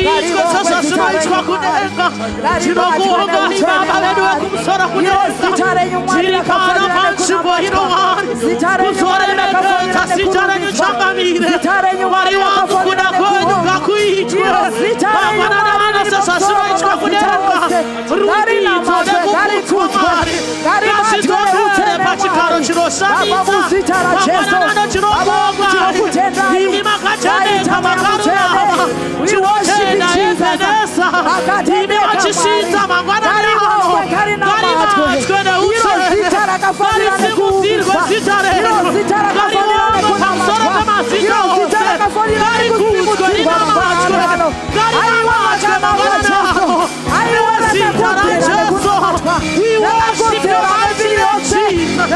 [SPEAKER 5] kuitwa sasa tunaitwa kudenga. Tinokuonga ibaba vedu wekumsora kudenga. Tirikana panchipo inowani. Kusore meketa sitare nyuchangamire. Wari wangu kuna kwenyu kakuitwa. Mamanana sasa tunaitwa kudenga. Rudito de kukutumari. Kasito kare pachikaro chiroshamita. Mamanana chirokongari. Mimi makachane kamakaruna. Chiwotenda evenesa. Mimi machisita mangwana nao. Gari matkwene usere. Gari simufirwe sitareno. Gari wangu kamsoro kama sitose. Gari kutkwe ina matkwene. Gari matkwene mangwana nao. Sitara Jesu. We worship you, mighty Lord Jesus.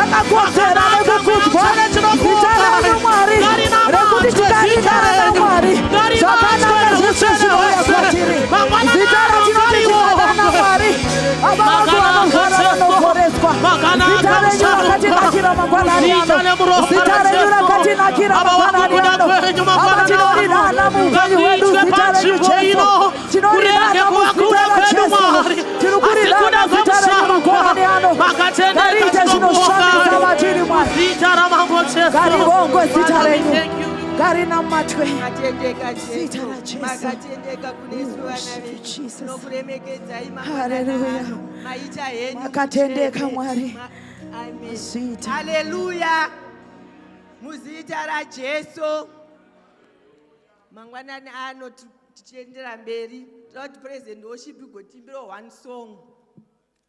[SPEAKER 2] Karina matwe
[SPEAKER 4] Makatendeka
[SPEAKER 2] Sita la
[SPEAKER 4] Jesu,
[SPEAKER 2] Jesu.
[SPEAKER 4] makatendeka kunesu
[SPEAKER 2] worship you,
[SPEAKER 4] vana
[SPEAKER 2] Jesus.
[SPEAKER 4] vetu, nokuremekedzai
[SPEAKER 2] Hallelujah.
[SPEAKER 4] maita henyu
[SPEAKER 2] Makatendeka
[SPEAKER 4] muchireme.
[SPEAKER 2] Mwari.
[SPEAKER 4] Amen.
[SPEAKER 2] Sita.
[SPEAKER 4] Haleluya. Muzita raJesu. Mangwanani ano tichiendera mberi. Lord praise and worship gotimbiro one song.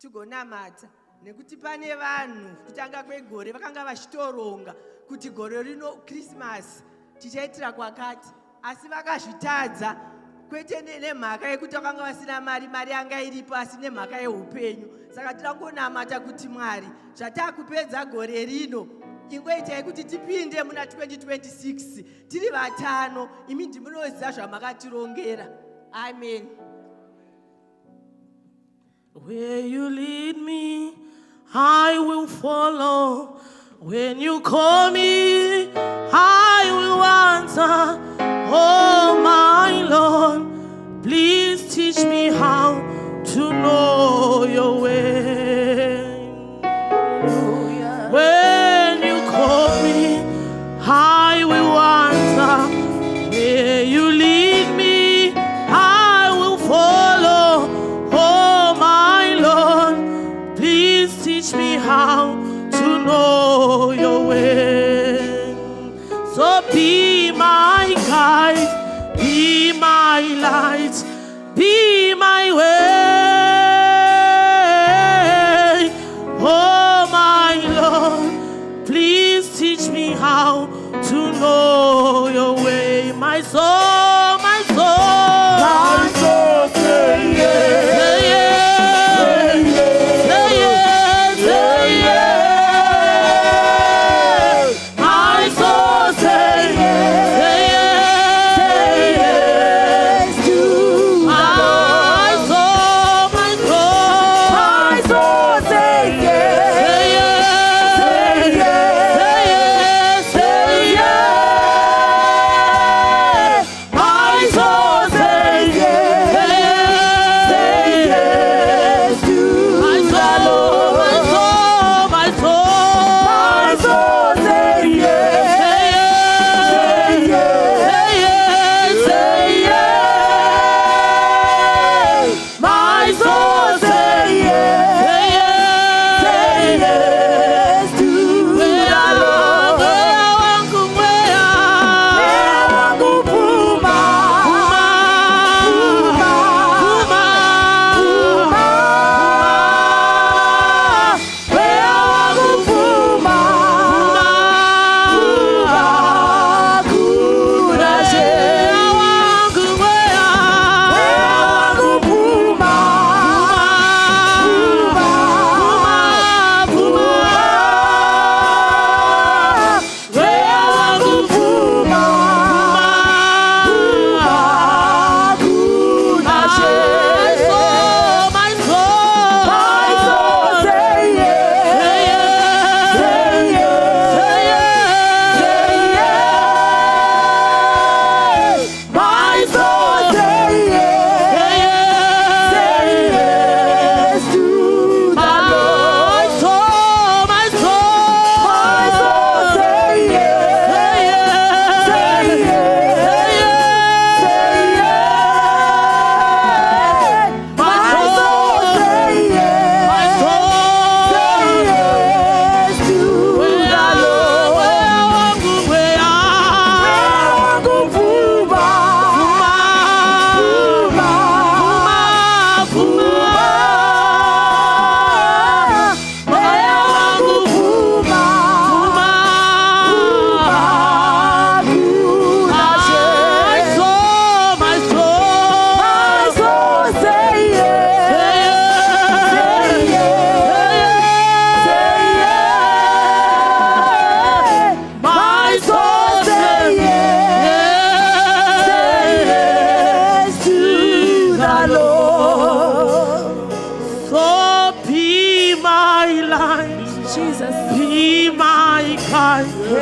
[SPEAKER 4] Tigonamata. Nekuti pane vanhu kutanga kwegore vakanga vachitoronga kuti gore rino Christmas tichaitira kwakati, asi vakazvitadza, kwete nemhaka yekuti vakanga vasina mari yanga iripo, asi nemhaka yeupenyu. Saka tirangonamata kuti Mwari, zvatakupedza gore rino, ingoitai kuti tipinde muna 2026 tiri vatano, imi ndimunoziva zvamakatirongera. Amen.
[SPEAKER 5] Where you lead me, I will follow. When you call me, I will answer. Oh my Lord, please teach me how to know your way. When you call me, I will answer. Where you lead me, I will follow. Oh my Lord, please teach me how to know your way. So be my guide, be my light, be my way. Oh my Lord, please teach me how to know your way. My soul, my soul, my soul, say yes, say yes, say yes, say yes. My soul, say yes, say yes, to my soul, my soul, say yes, say yes, say yes, say yes.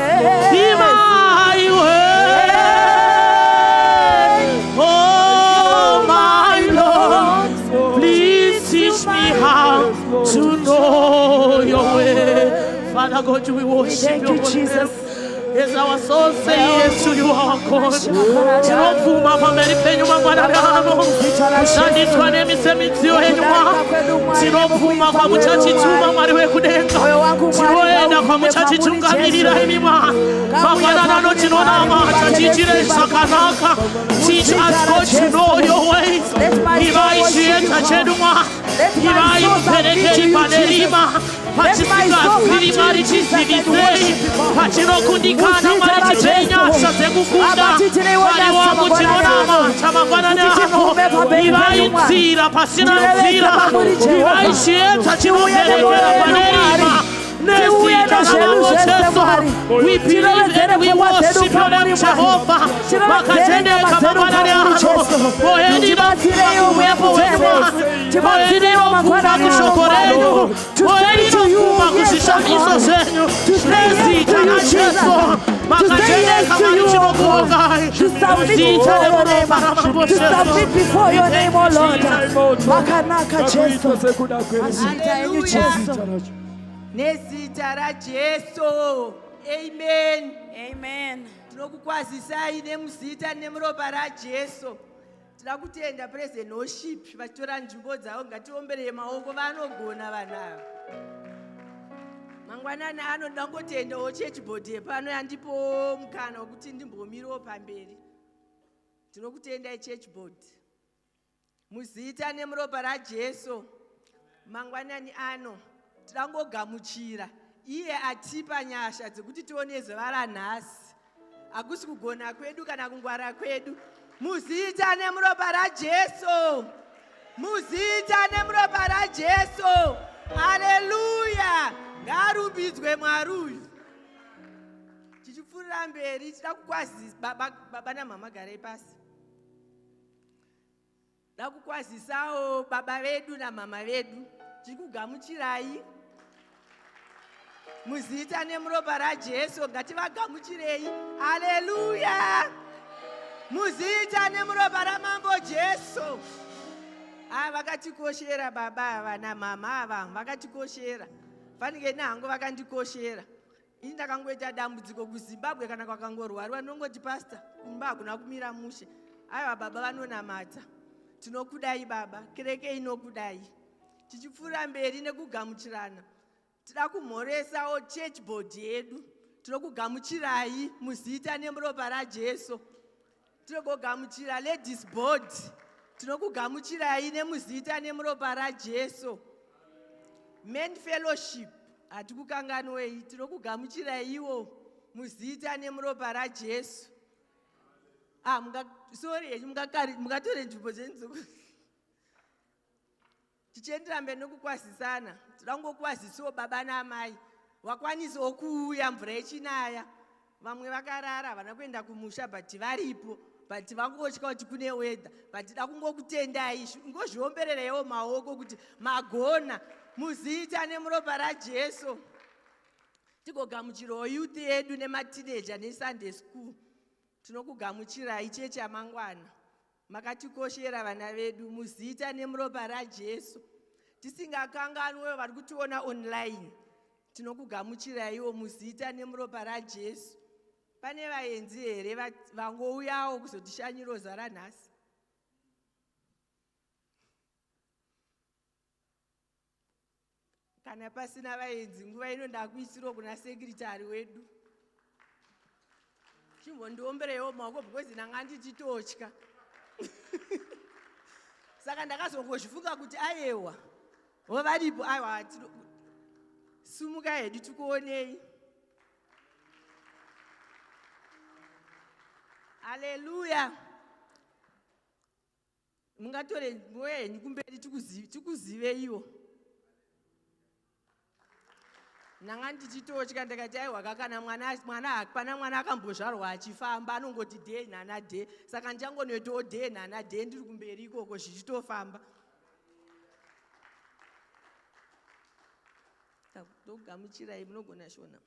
[SPEAKER 5] Be my way. Oh my Lord, please teach me how to know your way. Father God, we worship
[SPEAKER 2] Thank you, Jesus.
[SPEAKER 5] Yes, our soul say yes to you, our God. Tinofuma pamberi penyu mangwanano. Shanditwa nemisemidziyo yenyuma. Tinofuma kwa muchachituma Mwari wekudenga. Tinoenda kwa muchachitungamirira imima. Mangwanano tinonama chachichire zvakanaka. Teach us God to know your ways. Ivai chieta chedu Mwari. Ivai muperekeri panerima. Pachisingaziri Mwari chizivisei. Pachinokundikana Mwari chichenyasha dzekukunda. Mwari wangu tinonama chamangwanano. Ivai nzira pasina nzira. Ivai chieta chinoperekera panerima. We believe and we worship your name, Jehovah. Makatendeka mangwanano. Boheni bakuwepo wenyuma. Boheni okuma kushokorenyu. Boheni okuma kusishamiso zenyu. Nezita na Yesu. Makatendeka manichinokuogai.
[SPEAKER 2] To submit before your name, O Lord. Makanaka Jesu. Asita yenyu Jesu.
[SPEAKER 6] Nezita ra Jesu. Amen.
[SPEAKER 2] Amen.
[SPEAKER 6] Tinokukwazisai nemuzita nemuropa raJesu. Tinoda kutenda praise and worship vachitora nzvimbo dzavo ngatiomberere maoko vanogona vanava. Mangwanani anoda ngotendawo church board pano yandipo mukana wokuti ndimbomirawo pamberi. Tinokutendai church board. Muzita nemuropa raJesu. Mangwanani ano tirangogamuchira iye atipa nyasha dzekuti tione zuva ranhasi. Hakusi kugona kwedu kana kungwara kwedu. Muzita nemuropa raJesu. Muzita nemuropa raJesu. Haleluya. Ngarumbidzwe Mwari uyu. Tichipfuurira mberi tida kukwazisa baba namama garai pasi. Tida kukwazisawo baba vedu namama vedu. Tikugamuchirai. Muzita nemuropa raJesu ngativagamuchirei. Haleluya. Muzita nemuropa ramambo Jesu. Vakatikoshera baba ava namama ava vakatikoshera. Fanike nango vakandikoshera. Ini ndakangoita dambudziko kuZimbabwe kana kwakangorwariwa nongoti pastor kumba hakuna kumira mushe. Aiwa baba vanonamata. Tinokudai baba, kereke inokudai. Tichipfuura mberi nekugamuchirana. Tida kumhoresawo church board yedu. Tinokugamuchirai muzita nemuropa raJesu. Tinokugamuchira ladies board. Tinokugamuchirai nemuzita nemuropa raJesu. Men fellowship hatikukanganwei. Tinokugamuchirai iwo muzita nemuropa raJesu. Sorry, mungatore nzvimbo dzenyu. Tichiendera mberi nokukwazisana. Tirangokwazisiwo baba namai. Wakwanisawo kuuya mvura ichinaya. Vamwe vakarara havana kuenda kumusha but varipo. But vangotya kuti kune weather. But tida kungokutendai. Ngozviomberereiwo maoko kuti magona. Muzita nemuropa raJesu. Tigogamuchirawo youth yedu nemateenager neSunday school. Tinokugamuchirai chechi yamangwana. Makatikoshera vana vedu muzita nemuropa raJesu. Tisingakanganwe vari kutiona online. Tinokugamuchiraiwo muzita nemuropa raJesu. Pane vaenzi here vangouyawo kuzotishanyira zuva ranhasi. Kana pasina vaenzi nguva ino ndakuisirawo kuna sekretari wedu. Chimbondiombereiwo maoko because nanga ndichitotya. Saka ndakazongozvifunga kuti ayewa varipo aiwa sumuka hedu tikuonei. Haleluya. Mungatore mwoyo henyu kumberi tikuzive iwo. Nanga ndichitotya ndakati aiwa kana mwana hapana mwana akambozvarwa achifamba anongoti day nana day. Saka ndichangonoitawo day nana day ndiri kumberi ikoko zvichitofamba. Ndokugamuchirai munogona shona.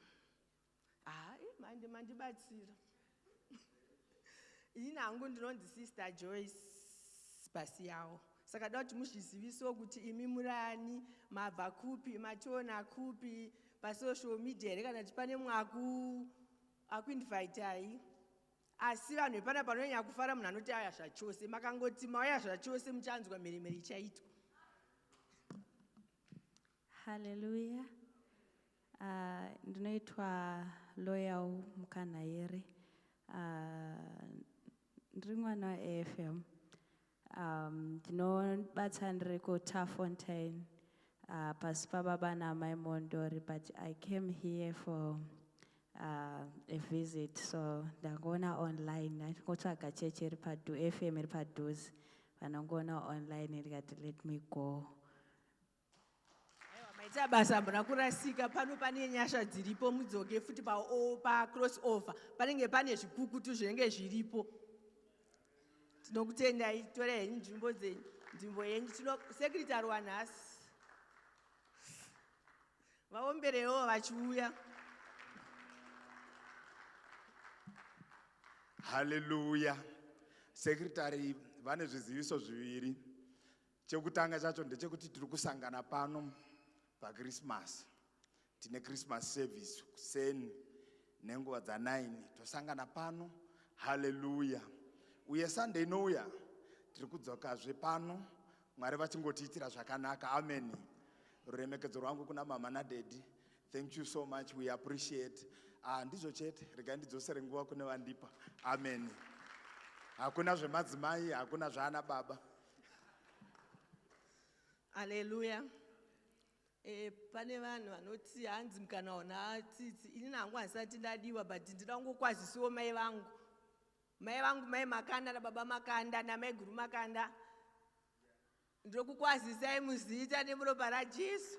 [SPEAKER 6] mandibatsira. Ini hangu ndinonzi Sister Joyce Basiyawo. Saka da kuti muzvizivisewo kuti imi murani, mabva kupi, mationa kupi, pasocial media here kana kuti pane akuinvaitai. Asi vanhu vepana panonyanya kufara munhu anoti aya zvachose. Makangoti mauya zvachose muchanzwa mheremhere ichaitwa.
[SPEAKER 3] Hallelujah. Ndinoitwa Loyal Mukanayeri. Ndiri mwana wa-AFM. Ndinobatsa ndiri kuTafontein pasi pababa namai Mondori, but I came here for a visit, so ndangona online ngotsvaga chechi iri padhuze, FM iri padhuze, vanongona online ndikati let me go.
[SPEAKER 6] Maita basa mbona kurasika, pano pane nyasha dziripo, mudzoke futi pa cross over panenge pane zvikukutu zvinenge zviripo. Tinokutendai, torai henyu nzvimbo dzenyu, nzvimbo yenyu. Sekretary wanhasi vaomberewo vachiuya.
[SPEAKER 7] Hallelujah. Secretary vane zviziviso zviviri. Chekutanga chacho ndechekuti tiri kusangana pano paChristmas. Tine Christmas service kuseni nenguva dza9 tosangana pano. Hallelujah. Uye Sunday inouya tiri kudzokazve pano, Mwari vachingotiitira zvakanaka. Amen. Ruremekedzo rwangu kuna mama nadaddy. Thank you so much, we appreciate. Ndizvo chete, regai ndidzosere nguva kune vandipa. Amen. Hakuna zvemadzimai, hakuna zvaana baba.
[SPEAKER 6] Hallelujah. Pane vanhu vanoti hanzi mukana ona tsitsi. Ini nangu handisati ndadiwa, but ndinoda kungokwazisiwo mai vangu. Mai vangu mai Makanda nababa Makanda namai Guru Makanda. Ndokukwazisai muzita nemuropa raJesu.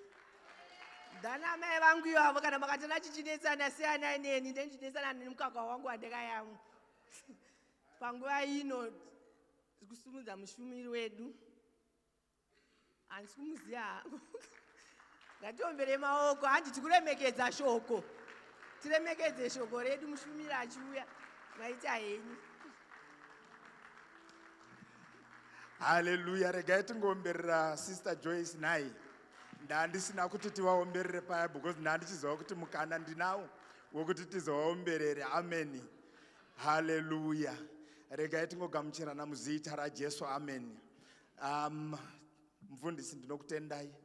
[SPEAKER 6] Dana mai vangu ivavo kana makatona chichinetsana siyana neni, ndichinetsana nemukaka wangu wandakayamwa. Panguva ino kusumudza mushumiri wedu. Handisi kumuziva hangu. Ngatiomberei maoko, handi tikuremekedza shoko. Tiremekedze shoko redu, mushumiri achiuya. Maita henyu.
[SPEAKER 7] Hallelujah. Regai tingomberera Sister Joyce nai. Ndandisina kuti tivaomberere paya because ndandichiziva kuti mukana ndinawo wokuti tizovaomberere. Amen. Hallelujah. Regai tingogamuchirana muzita raJesu. Amen. Mfundisi ndinokutendai.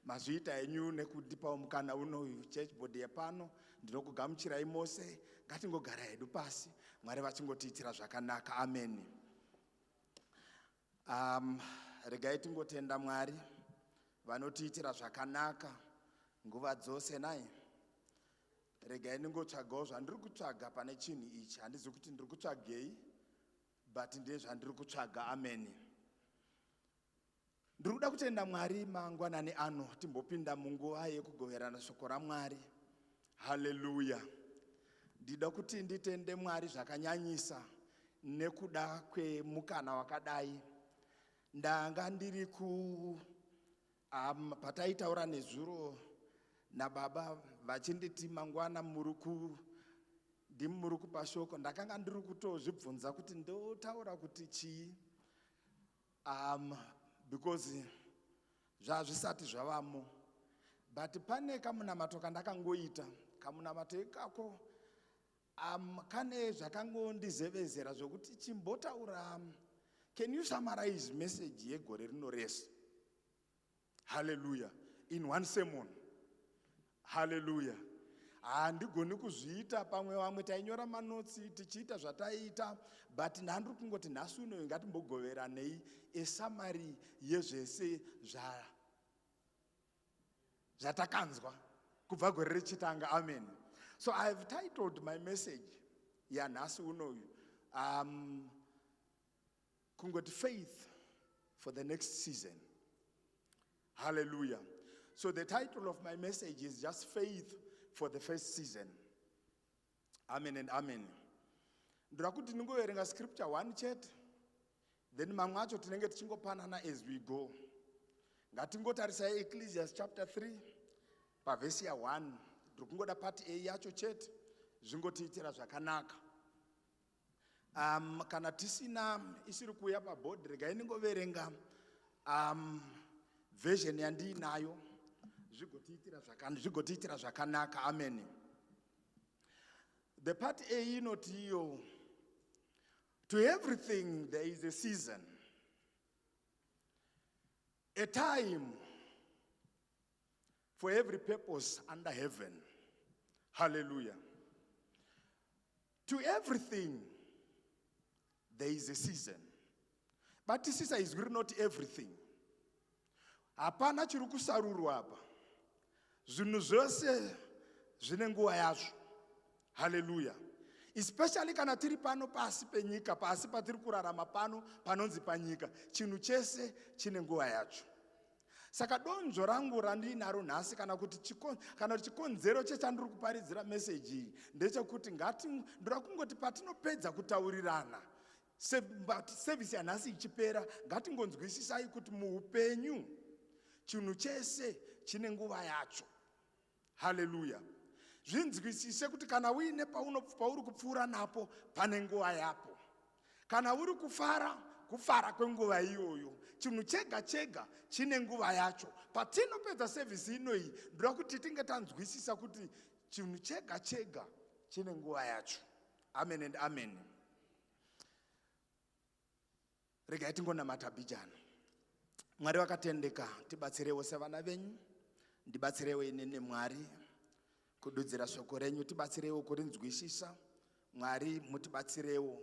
[SPEAKER 7] Mazviita enyu nekundipawo mukana unoyu church board yepano. Ndinokugamuchirai mose. Ngatingogara hedu pasi. Mwari vachingotiitira zvakanaka. Amen. Regai tingotenda Mwari vanotiitira zvakanaka nguva dzose nai. Regai ningotsvagawo zvandiri kutsvaga pane chinhu ichi. Handizi kuti ndiri kutsvagei, but ndine zvandiri kutsvaga. Amen. Ndiri kuda kutenda Mwari mangwanani ano timbopinda munguva yekugoverana shoko raMwari. Hallelujah. Ndida kuti nditende Mwari zvakanyanyisa nekuda kwemukana wakadai. Ndanga ndiri pataitaura nezuro nababa vachinditi mangwana muri kupa shoko, ndakanga ndiri kutozvibvunza kuti ndotaura kuti chii, because zvazvisati zvavamo. But pane kamunamato kandakangoita, kamunamato ikako kane zvakangondizevezera zvokuti chimbotaura. Can you summarize message yegore rino rese? Hallelujah. In one sermon. Hallelujah. Handigoni kuzviita pamwe vamwe tainyora manotsi tichiita zvataita, but ndandiri kungoti nhasi uno ngatimbogoveranei esummary yezvese zvatakanzwa kubva gore rechitanga. Amen. So I have titled my message yanhasi unoyu kungoti faith for the next season. Hallelujah. So the title of my message is just faith for the first season. Amen and amen. Ndira kuti ningoverenga scripture 1 chete, then mamwe acho tinenge tichingopanana as we go. Ngatingotarisai Ecclesiastes chapter 3 pavhesi ya 1. Ndiri kungoda part A yacho chete, zvingotiitira zvakanaka. Kana isiri kuuya pabhodhi, regai ndingoverenga version yandiinayo zvigotiitira zvakanaka. Amen. The part A inoti iyo, to everything there is a season, a time for every purpose under heaven. Hallelujah. To everything there is a season. But this is not everything. Hapana chiri kusarurwa apa. Zvinhu zvose zvine nguva yazvo. Hallelujah. Especially kana tiri pano pasi penyika, pasi patiri kurarama pano panonzi panyika, chinhu chese chine nguva yacho. Saka donzvo rangu randinaro nhasi kana kuti chikonzero chechandiri kuparidzira message iyi ndechekuti ndira kungoti patinopedza kutaurirana service yanhasi ichipera, ngatingonzwisisai kuti muupenyu chinhu chese chine nguva yacho. Hallelujah. Zvinzwisise kuti kana uine pauri kupfuura napo pane nguva yapo. Kana uri kufara kwenguva iyoyo. Chinhu chega chega chine nguva yacho. Patinopedza service inoyi ndira kuti tinge tanzwisisa kuti chinhu chega chega chine nguva yacho. Amen and amen. Regai tingonamata bijana. Mwari wakatendeka, tibatsirewo sevana venyu, ndibatsirewo inene Mwari kududzira shoko renyu, tibatsirewo kurinzwisisa. Mwari mutibatsirewo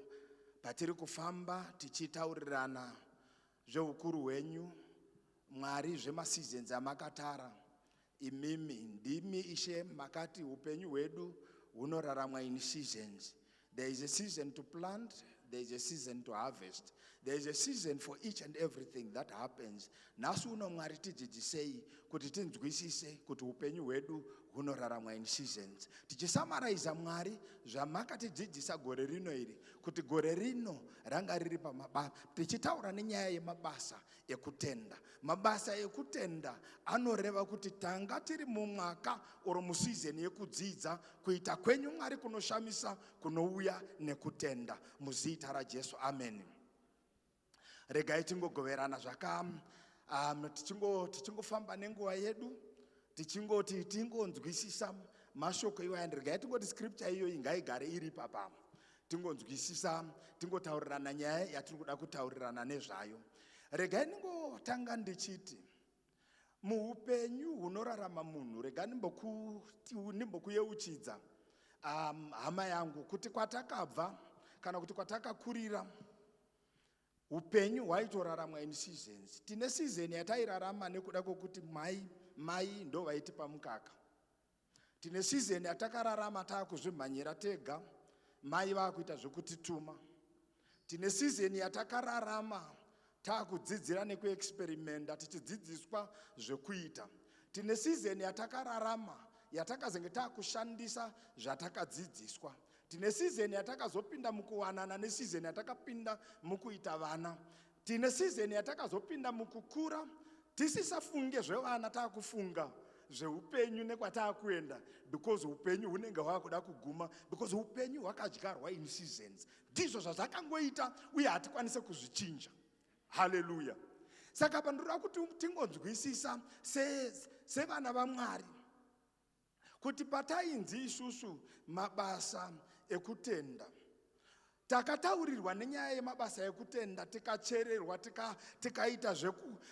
[SPEAKER 7] patiri kufamba tichitaurirana zveukuru hwenyu. Mwari zvemasizens amakatara, imimi ndimi Ishe makati upenyu hwedu hunoraramwa in seasons. There is a season to plant, there is a season to harvest. There is a season for each and everything that happens. Nasu uno Mwari tidzidzisei kuti tinzwisise kuti upenyu hwedu hunoraramwa in seasons. Tichisamariza Mwari zvamakatidzidzisa gore rino iri, kuti gore rino ranga riri pamabasa, tichitaura nenyaya yemabasa ekutenda. Mabasa ekutenda anoreva kuti tanga tiri mumwaka oro musizeni yekudzidza kuita kwenyu Mwari kunoshamisa kunouya nekutenda muzita raJesu. Amen. Regai tingogoverana tichingofamba nenguva yedu, tichingoti tingonzwisisa mashoko iwaya. Regai tingoti scripture iyo ngaigare iri papa, tingonzwisisa, tingotaurirana nyaya yatiri kuda kutaurirana nezvayo. Regai ningotanga ndichiti muupenyu hunorarama munhu, regai nimbokuyeuchidza hama yangu kuti kwatakabva kana kuti kwatakakurira upenyu hwaitoraramwa in seasons. Tine season yatairarama nekuda kwokuti mai ndo vaitipa mukaka. Tine season yatakararama taakuzvimhanyira tega, mai vakuita zvekutituma. Tine season yatakararama taakudzidzira nekuexperimenta tichidzidziswa zvekuita. Tine season yatakararama yatakazenge taakushandisa zvatakadzidziswa. Tine season yatakazopinda mukuwanana neseason yatakapinda mukuita vana. Tine season yatakazopinda mukukura tisisafunge zvevana taakufunga zveupenyu nekwataakuenda, because upenyu hunenge hwakuda kuguma, because upenyu hwakadyarwa in seasons. Ndizvo zvazvakangoita uye hatikwanise kuzvichinja. Hallelujah. Saka pandinoda kuti tingonzwisisa sevana vaMwari kuti patainzi isusu mabasa ekutenda, takataurirwa nenyaya yemabasa ekutenda, tikachererwa, tikaita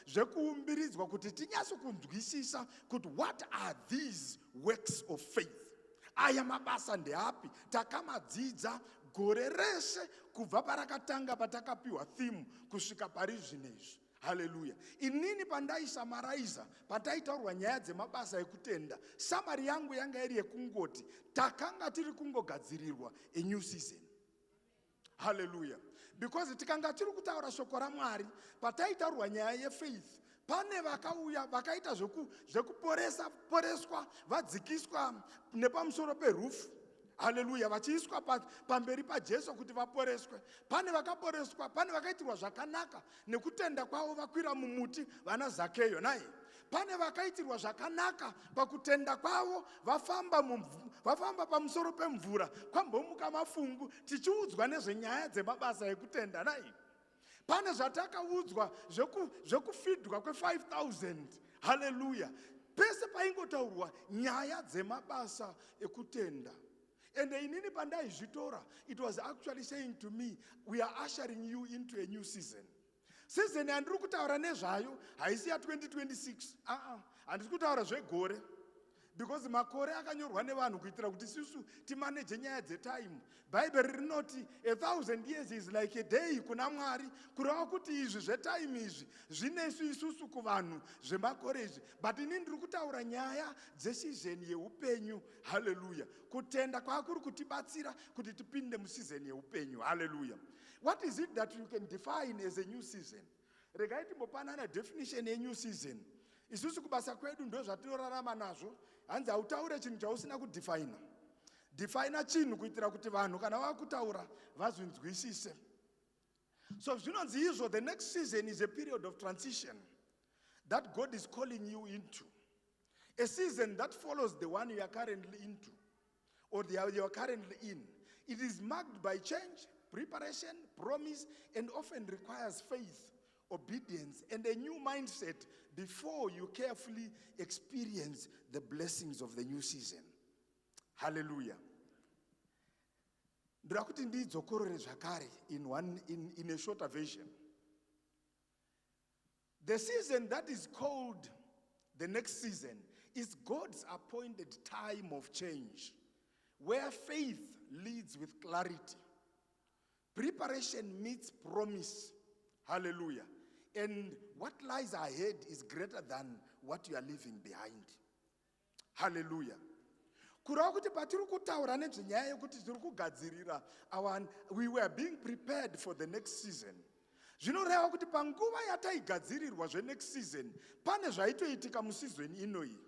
[SPEAKER 7] zvekuumbiridzwa kuti tinyase kunzwisisa kuti what are these works of faith. Aya mabasa ndeapi? Takamadzidza gore reshe kubva parakatanga patakapiwa theme kusvika pari zvinezvi. Hallelujah. Inini pandaisamaraiza, pataitaurwa nyaya dzemabasa ekutenda, samari yangu yanga iri yekungoti takanga tiri kungogadzirirwa a new season. Hallelujah. Because tikanga tiri kutaura shoko raMwari, pataitaurwa nyaya yefaith, pane vakauya vakaita zvekuporeswa, vadzikiswa nepamusoro perufu. Hallelujah. Vachiiswa pamberi paJesu kuti vaporeswe. Pane vakaporeswa, pane vakaitirwa zvakanaka nekutenda kwavo vakwira mumuti vana Zakeyo naye. pane vakaitirwa zvakanaka pakutenda kwavo, vafamba pamusoro pemvura kwambomuka mafungu, tichiudzwa nezvenyaya dzemabasa ekutenda nai. Pane zvatakaudzwa zvekufidwa kwe5,000. Hallelujah. Pese paingotaurwa nyaya dzemabasa ekutenda. And inini pandaizvitora, it was actually saying to me, we are ushering you into a new season. Season yandiri kutaura nezvayo haisi ya 2026. Handisi kutaura zvegore. Because makore akanyorwa nevanhu kuitira kuti isusu timanage nyaya dzetime. Bhaibheri rinoti 1,000 years is like a day kuna Mwari. Kureva kuti izvi zvetime izvi zvinesu isusu kuvanhu zvemakore izvi. But inini ndiri kutaura nyaya dzesizeni yeupenyu. Hallelujah. Kutenda kwakuri kutibatsira kuti tipinde musizeni yeupenyu. Hallelujah. What is it that you can define as a new season? Regai timbopanana definition ye new season. Isusu kubasa kwedu ndo zvatinorarama nazvo. Hanzi hautaure chinhu chausina kudefina. Defina chinhu kuitira kuti vanhu kana vakutaura vazvinzwisise. So zvinonzi izvo, the next season is a period of transition that God is calling you into. A season that follows the one you are currently into, or you are currently in. It is marked by change, preparation, promise, and often requires faith, obedience, and a new mindset before you carefully experience the blessings of the new season. Hallelujah. Ndakuti ndidzokorore zvakare in a shorter version. The season that is called the next season is God's appointed time of change, where faith leads with clarity, preparation meets promise. Hallelujah. And what lies ahead is greater than what you are leaving behind. Hallelujah. Kurava kuti patiri kutaura nezvenyaya yekuti tiri kugadzirira we were being prepared for the next season. Zvinoreva kuti panguva yataigadzirirwa zvenext season, pane zvaitoitika musizoni inoi.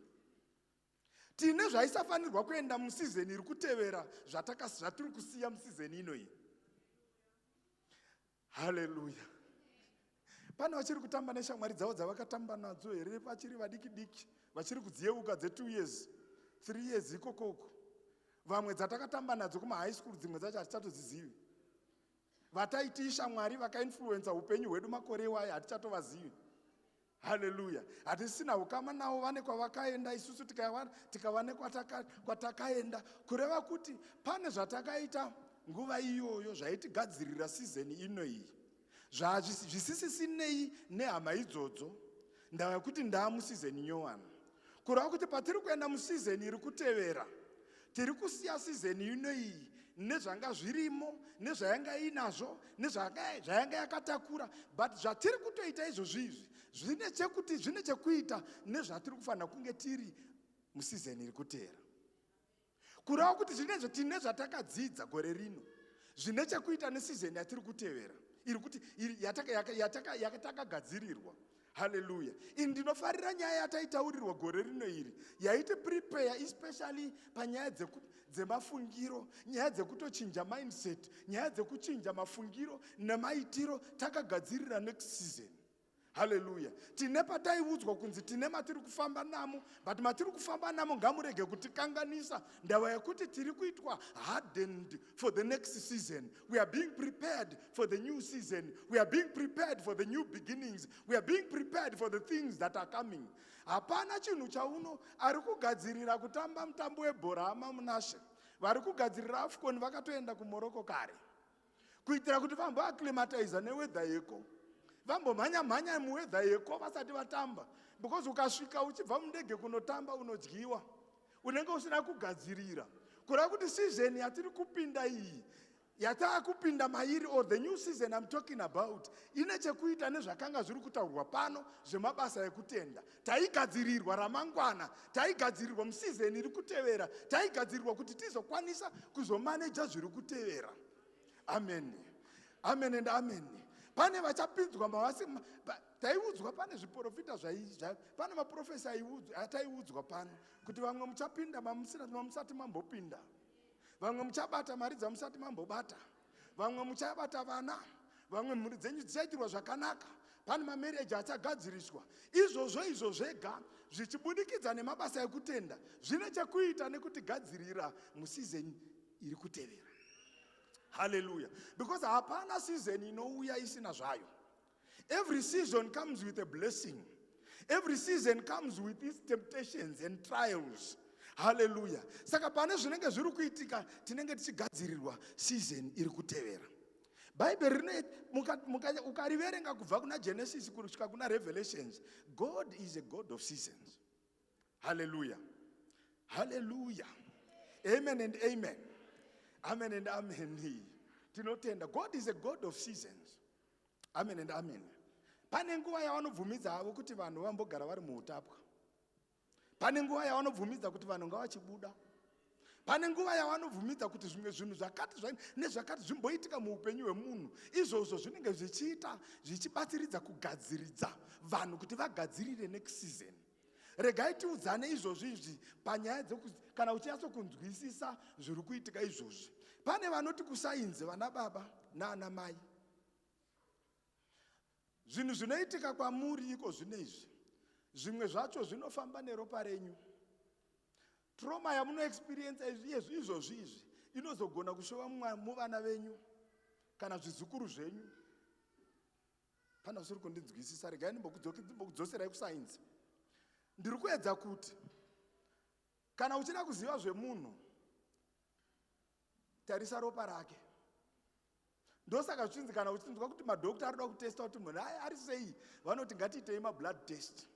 [SPEAKER 7] Tine zvaisafanirwa kuenda musizoni iri kutevera zvatiri kusiya musizoni inoi. Hallelujah. Pane vachiri kutamba neshamwari dzavo dzavakatamba nadzo here vachiri vadiki diki, vachiri kudziyeuka dze2 years 3 years ikokoko. Vamwe dzatakatamba nadzo kuma high school, dzimwe dzacho hatichatodzizivi. Vataiti ishamwari vakainfluenza upenyu hwedu makore iwayo hatichatovazivi. Hallelujah. Hatisina ukama navo, vane kwavakaenda, isusu tikava nekwatakaenda. Kureva kuti pane zvatakaita nguva iyoyo zvaitigadzirira season inoi. Zvisisinei nehama idzodzo, ndava kuti ndamusizeni nyowani. Kureva kuti patiri kuenda musizeni iri kutevera, tiri kusiya sizeni inoi nezvanga zvirimo, nezvayanga inazvo, nezvayanga yakatakura, but zvatiri kutoita izvozvizvi zvine chekuita nezvatiri kufanira kunge tiri musizeni iri kutevera. Kureva kuti zvinezvo tine zvatakadzidza gore rino zvine chekuita nesizeni yatiri kutevera, iri kuti yatakagadzirirwa. Hallelujah. Ndinofarira nyaya yataitaurirwa gore rino iri yaiti prepare especially panyaya dzemafungiro, nyaya dzekutochinja mindset, nyaya dzekuchinja mafungiro nemaitiro, takagadzirira next season. Hallelujah. Tine pataiudzwa kunzi tine matiri kufamba namo, but matiri kufamba namo ngamurege kutikanganisa. Ndava yekuti tiri kuitwa hardened for the next season. We are being prepared for the new season. We are being prepared for the new beginnings. We are being prepared for the things that are coming. Hapana chinhu chauno ari kugadzirira kutamba mutambo webhora amamunashe. Vari kugadzirira AFCON vakatoenda kuMorocco kare. Kuitira kuti vambo acclimatize neweather yeko. Vambo manya muweather yeko vasati vatamba. Because ukasvika uchibva mundege kunotamba unodyiwa. Unenge usina kugadzirira. Kureva kuti season yatiri kupinda iyi, yatava kupinda mairi, or the new season I'm talking about, ine chekuita nezvakanga zviri kutaurwa pano zvemabasa ekutenda. Taigadzirirwa ramangwana, taigadzirirwa musizeni iri kutevera, taigadzirirwa kuti tizokwanisa kuzomaneja zviri kutevera. Amen. Amen and amen. Pane vachapinzwa mavasi, taiudzwa pane zviprofita pane maprofesa ataiudzwa pano kuti vamwe muchapinda mamusati mambopinda, vamwe muchabata mari dzamusati mambobata, vamwe muchabata vana, vamwe mhuri dzenyu dzichaitirwa zvakanaka, pane mamarriage achagadziriswa. Izvo zvega zvichibudikidza nemabasa ekutenda zvine chekuita nekutigadzirira musizeni iri kutevera. Hallelujah. Because hapana season inouya isina zvayo. Every season comes with a blessing. Every season comes with its temptations and trials. Hallelujah. Saka pane zvinenge zviri kuitika tinenge tichigadzirirwa season iri kutevera. Bible rine ukariverenga kubva kuna Genesis kusvika kuna Revelations, God is a God of seasons. Hallelujah. Hallelujah. Amen and amen. Amen and amen. Tinotenda. God is a God of seasons. Amen and amen. Pane nguva yavanobvumidza havo kuti vanhu vambogara vari muutapwa. Pane nguva yavanobvumidza kuti vanhu ngavachibuda. Pane nguva yavanobvumidza kuti zvimwe zvinhu zvakati nezvakati zvimboitika muupenyu hwemunhu, izvozvo zvinenge zvichiita zvichibatsiridza kugadziridza vanhu kuti vagadzirire next season. Regai tiudzane izvozvi izvi panyaya dzokuti kana uchinyatsokunzwisisa zviri kuitika izvozvi. Pane vanoti kusainzi vana baba naana mai. Zvinhu zvinoitika kwamuri iko zvinezvi. Zvimwe zvacho zvinofamba neropa renyu. Trauma yamuno experience izvozvi izvi inozogona kushova muvana venyu kana zvizukuru zvenyu. Pana zviri kundinzwisisa, regai ndimbokudzoserai kusainzi. Ndiri kuedza kuti kana uchida kuziva zvemunhu, tarisa ropa rake. Ndosaka zvichinzi kana uchinzwa kuti madokta arida kutesta kuti munhu ari sei, vanoti ngatiitei mablood test.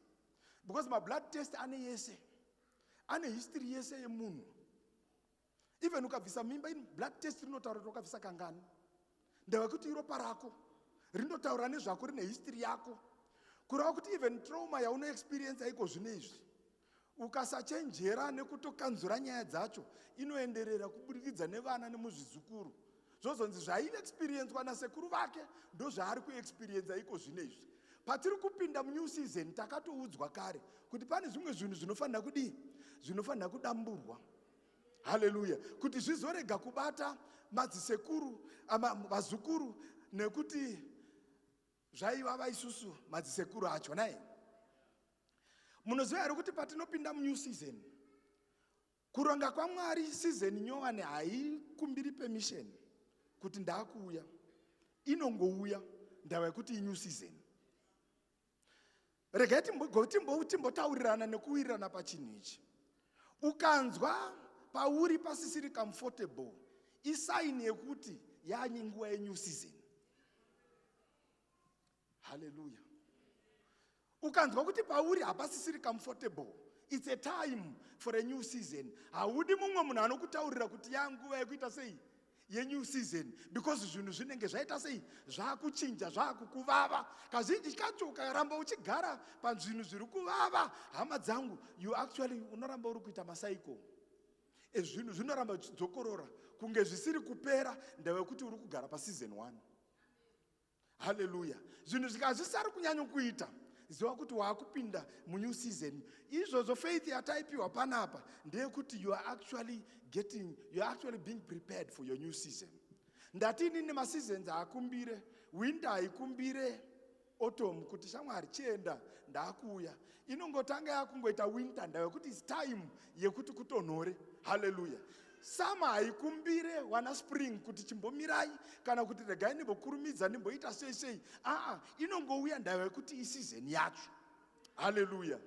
[SPEAKER 7] Because mablood test ane yese. Ane history yese yemunhu. Even ukabvisa mimba, blood test rinotaura kuti wakabvisa kangani. Ndeva kuti ropa rako rinotaura nezvako, rine history yako. Kurava kuti even trauma yauno experience iko zvinezvi, ukasachenjera nekutokanzura nyaya dzacho, inoenderera kubudikidza nevana nemuzvizukuru. Zvozonzi zvaive experienced nasekuru vake ndo zvaari kuexperience iko zvinezvi. Patiri kupinda new season takatoudzwa kare kuti pane zvimwe zvinhu zvinofanira kudii, zvinofanira kudamburwa. Hallelujah. Kuti zvizorega kubata madzisekuru, vazukuru, nekuti zvaiva vaisusu madzisekuru acho nai. Munoziva here kuti patinopinda new season, kuronga kwaMwari season nyowani haikumbiri permission kuti ndakuuya. Inongouya ndava yekuti new season. Regai timbotaurirana nekuwirirana pachinhu ichi. Ukanzwa pauri pasisiri comfortable, isaini yekuti yaanye nguva yenew season. Hallelujah. Ukanzwa kuti pauri hapasisiri comfortable, it's a time for a new season. Haudi mumwe munhu anokutaurira kuti yanguva yekuita sei yenew season, because zvinhu zvinenge zvaita sei zvakuchinja, zvakukuvava. Kazhinji kacho ukaramba uchigara panzvinhu zviri kuvava, hama dzangu, you actually unoramba uri kuita masaiko. Zvinhu zvinoramba zvichidzokorora kunge zvisiri kupera, ndava yekuti uri kugara paseason 1. Hallelujah. Zvinhu zvikazvisari kunyanya kuita, ziva kuti waakupinda munew season. Izvozvo faith yataipiwa panapa ndeyekuti you are actually being prepared for your new season. Ndatini nema seasons akumbire, winter haikumbire autumn kuti shamwari chienda ndakuuya. Inongotanga yakungoita winter ndava yekuti it's time yekuti kutonhore. Hallelujah. Summer haikumbire wana spring kuti chimbomirai kana kuti regai nimbokurumidza nimboita sei. Inongouya ndava yekuti iseason yacho. Hallelujah.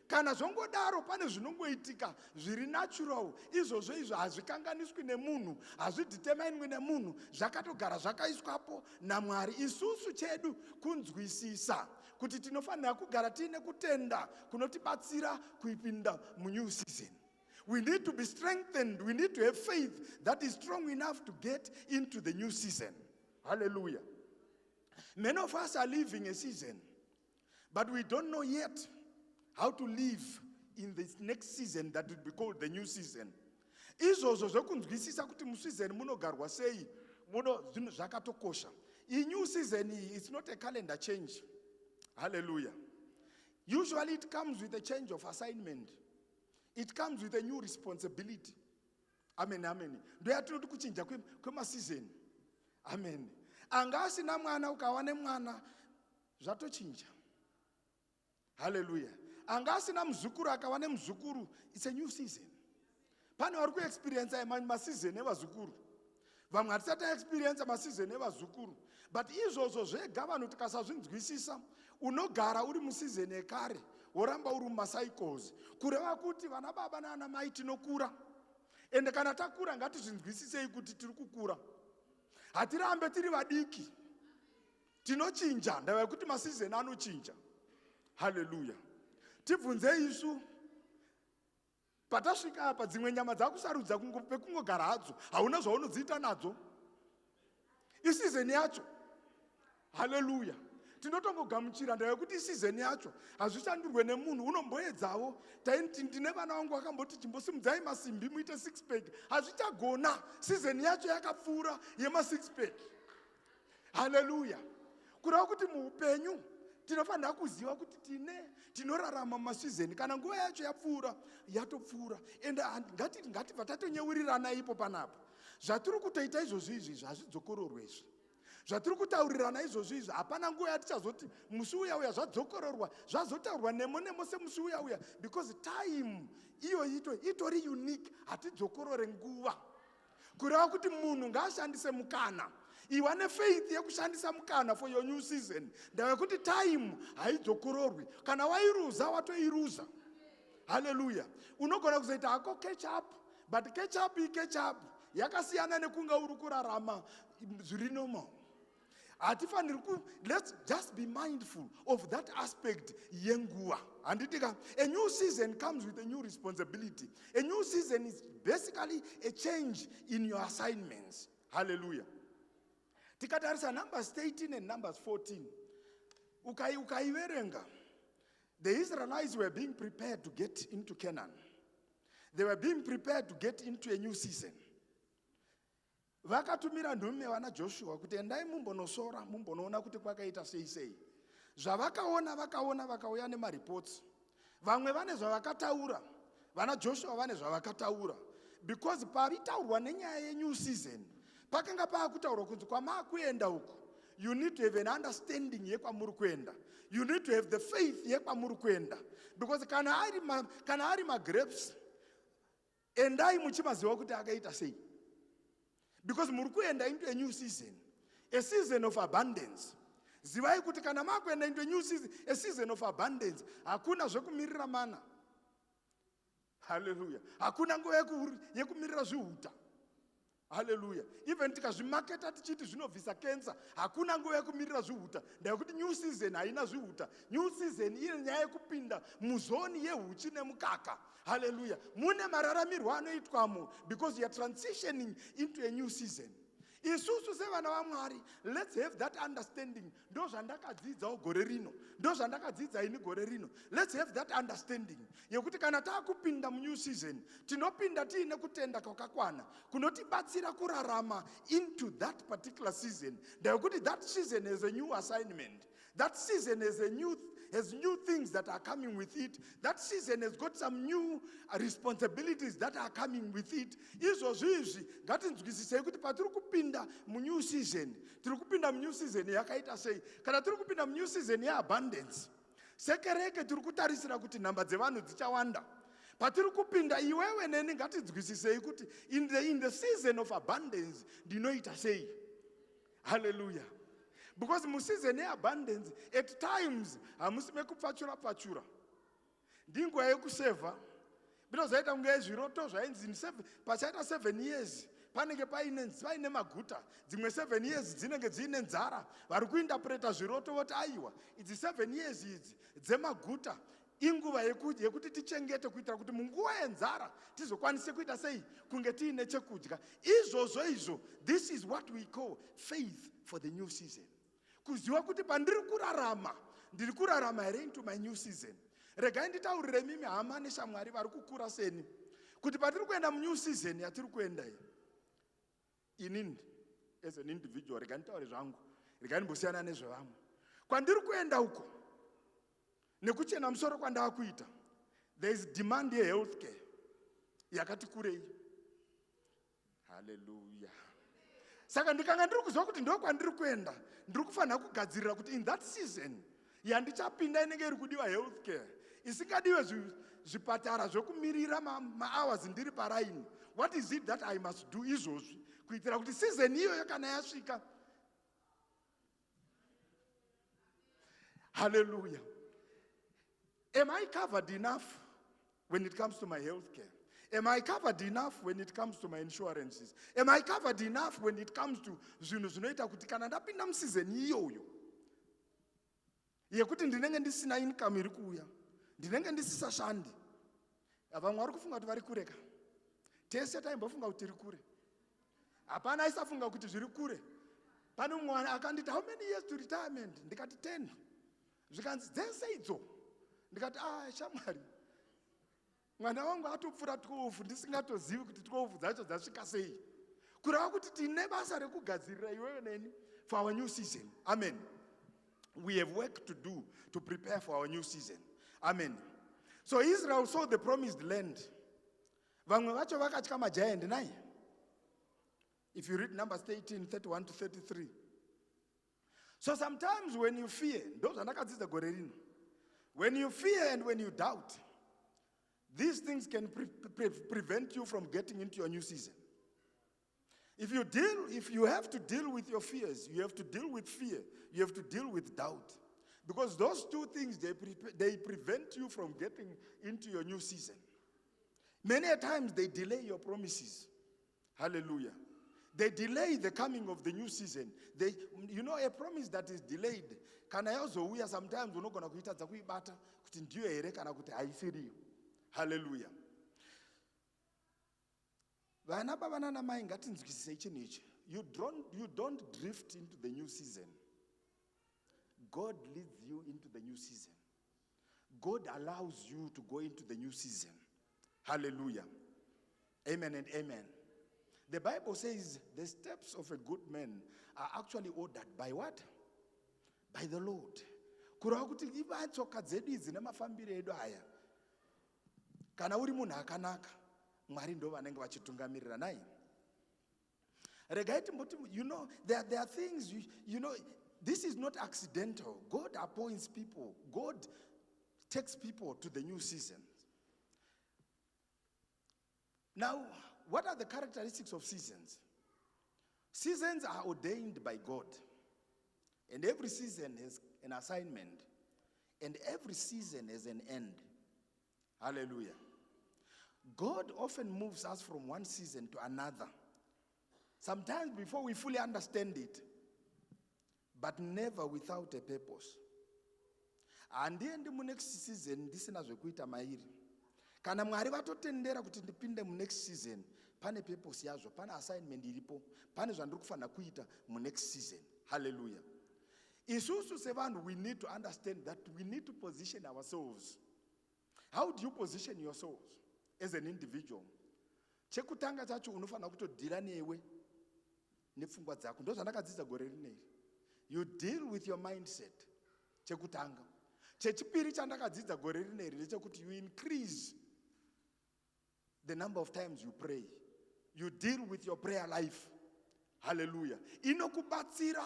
[SPEAKER 7] Kana zvongodaro pane zvinongoitika zviri natural, izvozvo izvo hazvikanganiswi nemunhu, hazvideterminwi nemunhu, zvakatogara zvakaiswapo naMwari. Isusu chedu kunzwisisa kuti tinofanira kugara tiine kutenda kunotibatsira kuipinda munew season. We need to be strengthened. We need to have faith that is strong enough to get into the new season. Hallelujah. Many of us are living a season, but we don't know yet how to live in this next season that will be called the new season. Izvozvo zvokunzwisisa kuti museason munogarwa sei, muno zvinhu zvakatokosha. New season is not a calendar change. Hallelujah. Usually it comes with a change of assignment. It comes with a new responsibility. Amen, amen. Ndo yatinoti kuchinja kwemaseason. Amen. Anga asina mwana ukawane mwana, zvatochinja. Hallelujah. Anga asina muzukuru akawa nemuzukuru, it's a new season. Pane vari kuexperience masizeni evazukuru, vamwe hatisati experience masizeni evazukuru, but izvozvo zvega vanhu tikasazvinzwisisa, unogara uri musizeni ekare woramba uri mumacycles, kureva kuti vana baba nana mai tinokura, ende kana takura ngatizvinzwisisei kuti tiri kukura, hatirambe tiri vadiki, tinochinja. Ndava yekuti masizeni anochinja. Hallelujah. Tibvunzei isu patasvika apa, dzimwe nyama dzakusarudza pekungogara hadzo, hauna zvaunodziita nadzo, isizeni yacho. Hallelujah. Tinotongogamuchira ndava yekuti isizeni yacho hazvishandurwe nemunhu. Unomboedzawo ndine vana vangu vakamboti chimbosimudzai masimbi muite 6 pack, hazvichagona. Sizeni yacho yakapfuura yema6 pack. Hallelujah. Kureva kuti muupenyu tinofanira kuziva kuti tinorarama masizeni, kana nguva yacho yapfuura yatopfuura, ende ngativa tatonyeurirana ipo panapa. Zvatiri kutoita izvozvi izvi hazvidzokororwezve, zvatiri kutaurirana izvozvi izvi hapana nguva yatichazoti musi uya uya zvadzokororwa, zvazotaurwa nemo semusi uya uya, because time iyo itori unique, hatidzokorore nguva. Kureva kuti munhu ngaashandise mukana, iwa nefaith yekushandisa mukana for your new season. Ndava kuti time haidzokororwi, kana wairuza watoiruza. Hallelujah. Unogona kuzoita hako catch up, but catch up yakasiyana nekunga uri kurarama zviri normal. Let's just be mindful of that aspect yenguva. Anditika, a new season comes with a new responsibility. A new season is basically a change in your assignments. Hallelujah. Tikatarisa Numbers 18 and Numbers 14. Ukaiverenga. The Israelites were being prepared to get into Canaan. They were being prepared to get into a new season. Vakatumira nhume vana Joshua kuti endai mumbonosora, mumbonoona kuti kwakaita sei. Zvavakaona vakauya nemareports. Vamwe vane zvavakataura, vana Joshua vane zvavakataura, because pavitaurwa nenyaya yenew season pakanga paakutaurwa kunzi kwamakuenda uku, you need to have an understanding yekwamuri kuenda, you need to have the faith yekwamuri kuenda, because kana ari magrapes endai muchimaziva kuti akaita sei, because muri kuenda into a new season, a season of abundance. Zivai kuti kana makuenda into a new season, a season of abundance, hakuna zvekumirira mana. Hallelujah. Hakuna nguva yekumirira zvihuta. Hallelujah. Even tikazvimaketa tichiti zvinovhisa cancer, hakuna nguva yekumirira zvihuta. Ndekuti new season haina zvihuta. New season ine nyaya yekupinda muzoni yehuchi nemukaka. Hallelujah. Mune mararamirwo anoitwamo, because you are transitioning into a new season. Isusu sevana vaMwari, let's have that understanding. Ndo zvandakadzidza gore rino, ndo zvandakadzidza ini gore rino. Let's have that understanding yekuti kana taakupinda mu-new season, tinopinda tiine kutenda kwakakwana kunotibatsira kurarama into that particular season. Ndekuti that season has a new assignment. That season has new things that are coming with it. That season has got some new responsibilities that are coming with it. Izvo zvizvi ngatinzwisisei kuti patiri kupinda mu-new season, tiri kupinda mu-new season yakaita sei. Kana tiri kupinda mu-new season yeabundance, sekereke tiri kutarisira kuti nhamba dzevanhu dzichawanda. Patiri kupinda iwewe neni ngatinzwisisei kuti in the season of abundance ndinoita sei. Hallelujah. Because mu-season yeabundance, at times hamusi mekupfachura. Ndinguva yekusevha, bino zvaita kunge zviroto zvainzi pachaita 7 years, panenge paine maguta, dzimwe 7 years dzinenge dziine nzara, vari kuinterpreta zviroto voti aiwa, idzi 7 years idzi dzemaguta, inguva yekuti tichengete kuitira kuti munguva yenzara tizokwanise kuita sei, kunge tiine chekudya. Izvozvo, this is what we call faith for the new season. Kuziva kuti pandiri kurarama, ndiri kurarama here into my new season. Regai nditaurire mimi hama neshamwari vari kukura seni, kuti patiri kuenda mu-new season yatiri kuenda iyi, inini as an individual, regai nditaure zvangu, regai ndimbosiyana nezvevamwe. Kwandiri kuenda uko nekuchena musoro kwandava kuita, there is demand yehealthcare yakati kurei. Hallelujah. Saka ndikanga ndiri kuzwa kuti ndo kwandiri kuenda, ndiri kufanira kugadzirira kuti in that season yandichapinda inenge iri kudiwa healthcare, isingadiwe zvipatara zvokumirira ma-hours ndiri paraini. What is it that I must do izvozvi kuitira kuti season iyoyo kana yasvika? Hallelujah. Am I covered enough when it comes to my health care? Am I covered enough when it comes to my insurances? Am I covered enough when it comes to zvinhu zvinoita kuti kana ndapinda musizeni iyoyo yekuti ndinenge ndisina income iri kuuya, ndinenge ndisisashandi? Vamwe vari kufunga kuti vari kureka. Tese taimbofunga kuti tiri kure. Hapana aisafunga kuti zviri kure. Pane mumwe akanditi, how many years to retirement? Ndikati 10. Zvikanzi dzese idzo. Ndikati shamwari, mwana wangu atopfura 12 ndisingatozivi kuti 12 dzacho dzasvika sei. Kureva kuti tine basa rekugadzirira iwewe neni for our new season. Amen. We have work to do to prepare for our new season. Amen. So Israel saw the promised land. Vamwe vacho vakatya magiant nai. If you read Numbers 18:31 to 33. So sometimes when you fear, those are ndakadzidza gore rino. When you fear and when you doubt, these things can prevent you from getting into your new season. If you have to deal with your fears, you have to deal with fear, you have to deal with doubt. Because those two things, they prevent you from getting into your new season. Many a times they delay your promises. Hallelujah. They delay the coming of the new season. A promise that is delayed. Kana yazouya sometimes unogona kuitadza kuibata kuti ndiyo here kana kuti haisiriyo. Hallelujah. Vana bavana namai ngatinzwisise chinhu ichi. You don't drift into the new season. God leads you into the new season. God allows you to go into the new season. Hallelujah. Amen and amen. The Bible says the steps of a good man are actually ordered by what? By the Lord. Kureva kuti ivatsoka dzedu idzi nemafambiro edu aya. Kana uri munhu akanaka, Mwari ndo vanenge vachitungamirira nai. Regai timboti, there are things, this is not accidental. God appoints people. God takes people to the new season. Now, what are the characteristics of seasons? Seasons are ordained by God. And every season has an assignment. And every season has an end. Hallelujah. God often moves us from one season to another. Sometimes before we fully understand it, but never without a purpose. And then the next season, ndisina zvekuita mairi. Kana Mwari vatotendera kuti ndipinde mu next season, pane purpose yazvo, pane assignment iripo, pane zvandiri kufanira kuita mu next season. Hallelujah. Isusu sevanhu, we need to understand that we need to position ourselves. How do you position yourselves as an individual? Chekutanga chacho unofanira kutodhira newe nepfungwa dzako. Ndo zvandakadzidza gore rineri. You deal with your mindset. Chekutanga. Chechipiri chandakadzidza gore rineri ndechekuti you increase the number of times you pray. You deal with your prayer life. Hallelujah. Inokubatsira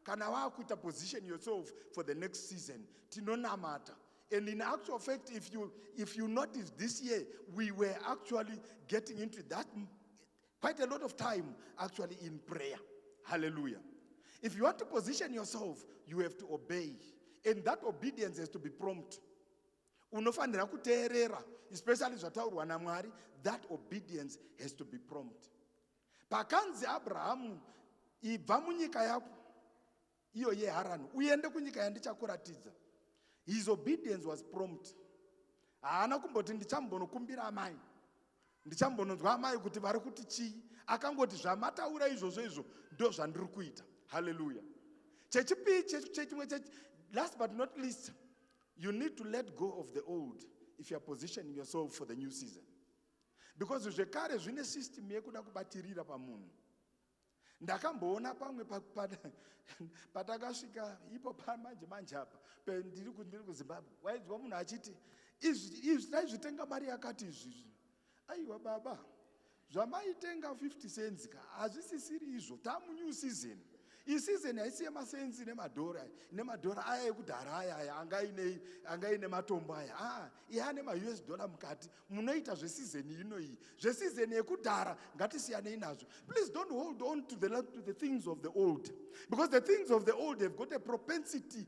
[SPEAKER 7] kana wakuita position yourself for the next season. Tinonamata. And in actual fact, if you notice this year, we were actually getting into that quite a lot of time actually in prayer. Hallelujah. If you want to position yourself, you have to obey. And that obedience has to be prompt. Unofanira kuteerera, especially zvataurwa naMwari, that obedience has to be prompt. Pakanzi Abrahamu, ibva munyika yako, iyo yeHarani, uende kunyika yandichakuratidza. His obedience was prompt. Haana kumboti ndichambonokumbira amai. Ndichambononzwa amai kuti vari kuti chii. Akangoti zvamataura izvozvo ndo zvandiri kuita. Hallelujah. Last but not least, you need to let go of the old if you are positioning yourself for the new season. Because zvekare zvine system yekuda kubatirira pamunhu. Ndakamboona pamwe patakasvika ipo manje apa ndiri kuZimbabwe, waidzwa munhu achiti izvi taizvitenga mari yakati izvi. Aiwa baba, zvamaitenga 50 cents hazvisisiri izvo. Tamu-new season. Season haisi yemasensi nemadhora aya ekudhara aya anga ine matombo aya. Ane ma-US dollar mukati. Munoita zveseason ino iyi. Zveseason yekudhara ngatisiyanei nazvo. Please don't hold on to the things of the old. Because the things of the old have got a propensity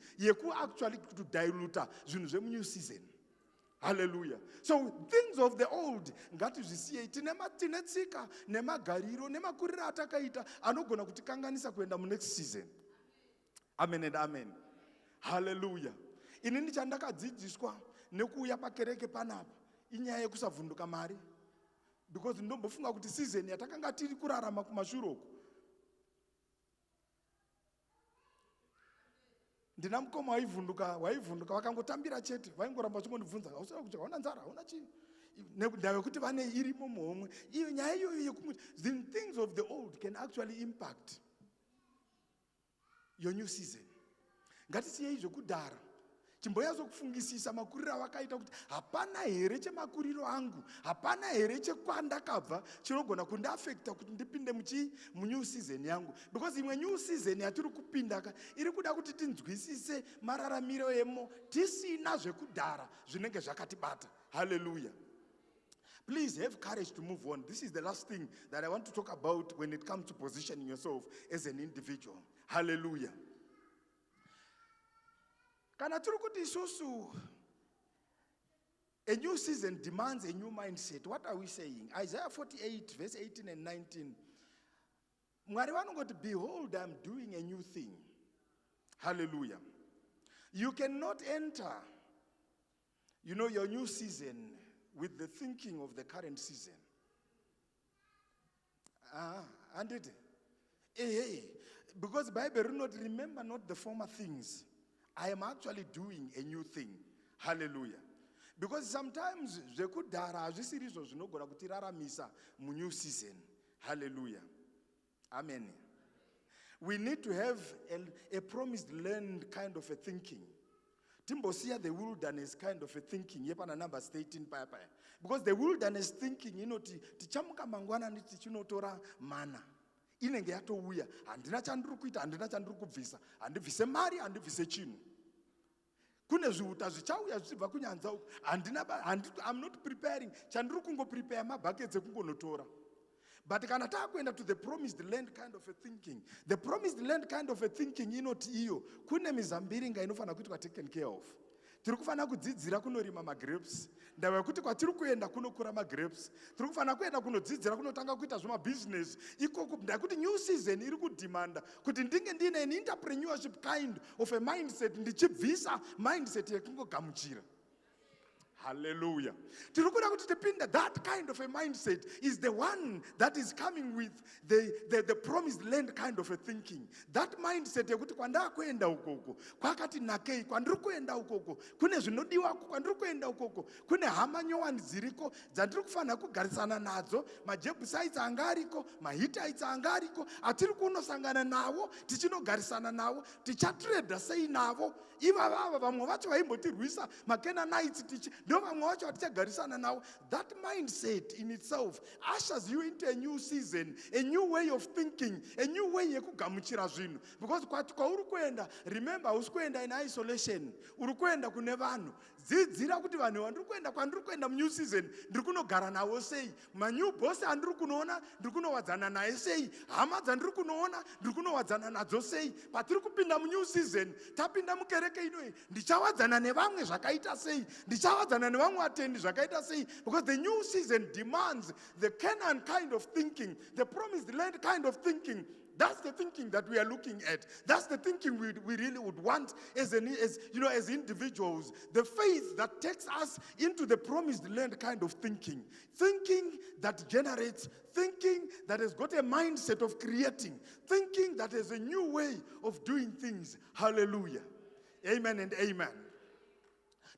[SPEAKER 7] actually to dilute zvinhu zvemu-new season. Hallelujah. So things of the old ngatizvisiye. Tine tsika nemagariro nemakuriro atakaita anogona kutikanganisa kuenda next season. Amen and amen. Hallelujah. Inini chandakadzidziswa nekuuya pakereke panapa inyaya yekusavhunduka mari. Because ndombofunga kuti season yatakanga tiri kurarama kumashuroko. Ndina mukoma waivhunduka vakangotambira chete, vaingoramba chingondibvunza, hausina kudya, hauna nzara, hauna chii. Ndave kuti vane irimo muhomwe. Iyo nyaya iyoyo yekumuti, the things of the old can actually impact your new season. Ngatisiyei zvekudhara. Chimboyazo kufungisisa makuriro avakaita kuti hapana here chemakuriro angu, hapana here chekwandakabva chinogona kundiafekta kuti ndipinde mu-new season yangu. Because imwe new season yatiri kupindaka iri kuda kuti tinzwisise mararamiro emo tisina zvekudhara zvinenge zvakatibata. Hallelujah. Please have courage to move on. This is the last thing that I want to talk about when it comes to positioning yourself as an individual. Hallelujah. Kana tiri kuti isusu, a new season demands a new mindset. What are we saying? Isaiah 48 verse 18 and 19. Mwari vanongoti, behold, I'm doing a new thing. Hallelujah. You cannot enter, your new season with the thinking of the current season. And it, because Bible will not remember not the former things. I am actually doing a new thing. Hallelujah. Because sometimes zvekudhara hazvisiri izvo zvinogona kutiraramisa mu-new season. Hallelujah. Amen. We need to have a promised land kind of a thinking. Timbosiya the wilderness kind of a thinking. Yepana Numbers 13 paya. Because the wilderness thinking, tichamuka mangwanani tichinotora mana. Inenge yatouya, handina chandiri kuita, handina chandiri kubvisa, handibvise mari, handibvise chinhu. Kune zviuta zvichauya zvichibva kunyanza uku, I'm not preparing, chandiri kungoprepare mabhaketsi ekungonotora. But kana takuenda to the promised land kind of a thinking, the promised land kind of a thinking inoti iyo, kune mizambiringa inofana kuitwa taken care of. Tiri kufana kudzidzira kunorima magrapes. Ndava kuti kwatiri kuenda kunokura magrapes. Tiri kufana kuenda kunodzidzira kunotanga kuita zvemabusiness. Ikoko ndakuti new season iri kudimanda kuti ndinge ndine an entrepreneurship kind of a mindset, ndichibvisa mindset yekungogamuchira. Hallelujah. That kind of a mindset is the one that is coming with the promised land kind of a thinking. That mindset yekuti kwandakuenda ukoko kwakati nakei, kwandiri kuenda ukoko kune zvinodiwa, kwandiri kuenda ukoko kune hama nyowani dziriko dzandiri kufanira kugarisana nadzo, maJebusites anga ariko, maHittites anga ariko, atiri kunosangana navo, tichinogarisana navo, tichatreda sei navo. Ivava vamwe vacho vaimbotirwisa maCanaanites that mindset in itself ushers you into a new season, a new way of thinking, a new way yekugamuchira zvinhu. Because kwauri kuenda, remember, usikuenda in isolation, uri kuenda kune vanhu. Dzidzira kuti vanhu kwandiri kuenda mu new season, ndiri kunogara navo sei, new boss andiri kunoona, ndiri kunowadzana naye sei, hama dzandiri kunoona, ndiri kunowadzana nadzo sei. Patiri kupinda mu new season, tapinda mukereke inoi, ndichawadzana nevamwe zvakaita sei, ndichawadzana nevamwe vatendi zvakaita sei. Because the new season demands the Canaan kind of thinking, the promised land kind of thinking. That's the thinking that we are looking at. That's the thinking we really would want as individuals. The faith that takes us into the promised land kind of thinking. Thinking that generates, thinking that has got a mindset of creating, thinking that has a new way of doing things. Hallelujah. Amen and amen.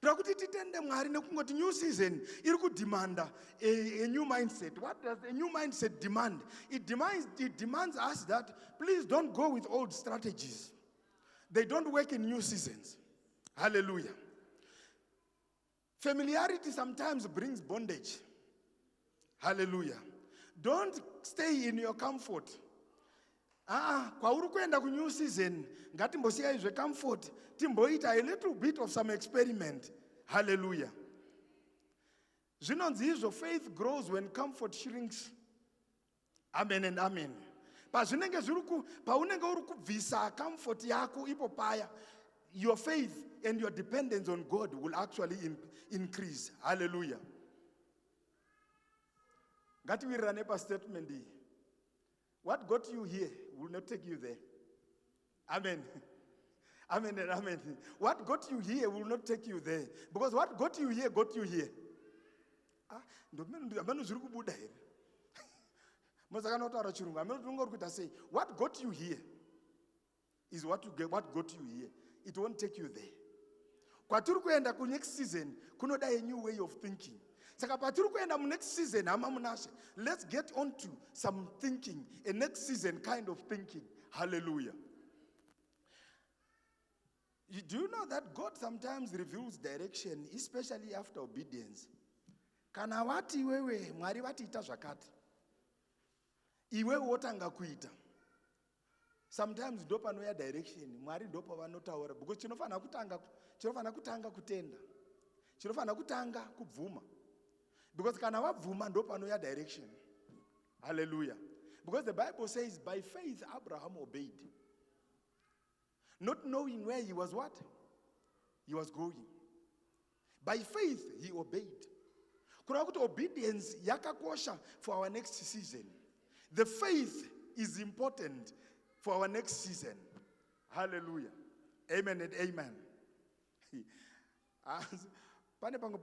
[SPEAKER 7] Takuti titende Mwari nekungoti new season iri kudemanda a new mindset. What does a new mindset demand? It demands us that please don't go with old strategies. They don't work in new seasons. Hallelujah. Familiarity sometimes brings bondage. Hallelujah. Don't stay in your comfort. Kwauri kuenda ku new season, ngatimbosiyai zve-comfort, timboita a little bit of some experiment. Hallelujah. Zvinonzi izvo, faith grows when comfort shrinks. Amen and amen. Paunenge uri kubvisa comfort yako ipo paya, your faith and your dependence on God will actually increase. Hallelujah. Ngatiwirirane pastatement iyi. What got you here will not take you there. Amen. Amen and amen. What got you here will not take you there. Because what got you here got you here. What got you here is what got you here. It won't take you there. Kwaturi kuenda ku next season, kunoda a new way of thinking. Saka paturi kuenda mu next season, let's get on to some thinking, a next season kind of thinking. Hallelujah. Do you know that God sometimes reveals direction, especially after obedience? Kana wati wewe, Mwari wati ita zvakati. Iwe wotanga kuita. Sometimes ndo panoya direction, Mwari ndo pavanotaura. Because chinofana kutanga kutenda. Chinofana kutanga kubvuma. Because kana wabvuma ndo panoya direction. Hallelujah. Because the Bible says, by faith Abraham obeyed. Not knowing where he was what? He was going. By faith he obeyed. Kuna kuti obedience yakakosha for our next season. The faith is important for our next season. Hallelujah. Amen and amen. Pane pango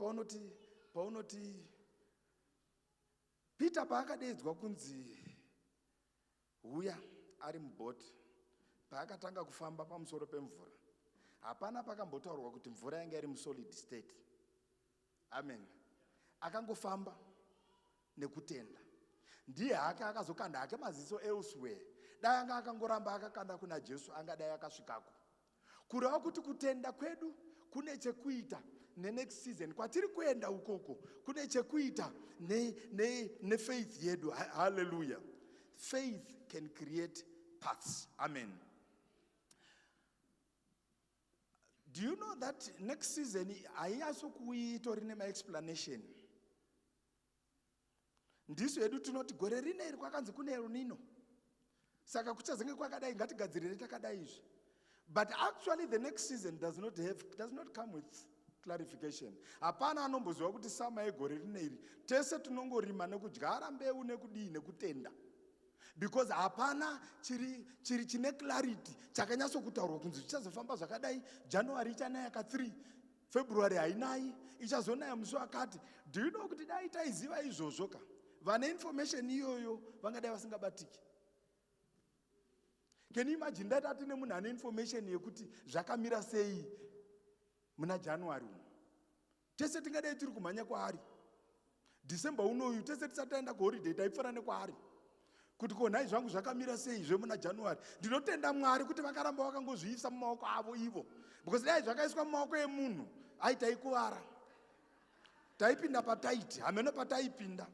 [SPEAKER 7] paunoti Peter paakadedzwa kunzi huya ari mubhoti, paakatanga kufamba pamusoro pemvura, hapana pakambotaurwa kuti mvura yanga iri musolid state. Amen. Akangofamba nekutenda. Ndiye hake akazokanda hake maziso elsewhere. Dai anga akangoramba akakanda kuna Jesu, anga dai akasvikako. Kureva kuti kutenda kwedu kune chekuita next season. Kwatiri kuenda ukoko kune chekuita ne faith yedu. Hallelujah. Faith can create paths. Amen. Do you know that next season ayaso kuitorine my explanation? Ndiso yedu tinoti gore rine iri kwakanzi kune runino. Saka kuchazenge kwakadai ngatigadzirire takadai izvi. But actually the next season does not come with clarification. Hapana anomboziva kuti sama yegore rine iri tese tinongorima nekudyara mbeu nekudii nekutenda. Because hapana chiri chine clarity chakanyatso kutaurwa kunzi chichazofamba zvakadai, January ichanaya ka 3, February hainai, ichazonaya musi wakati. Do you know kuti dai taiziva izvozvo ka? Vane information iyoyo vangadai vasingabatiki. Can you imagine that atine munhu ane information yekuti zvakamira sei muna January uno? Tese tingadai tiri kumhanya kwaari. December unoyu tese tisataenda kuholiday taipfura nekwaari. Kuti konai zvangu zvakamira sei zve muna January. Ndinotenda Mwari kuti vakaramba vakangozviisa mumaoko avo ivo. Because dai zvakaiswa mumaoko emunhu aitaikuwara. Taipinda pataiti, hameno pataipinda.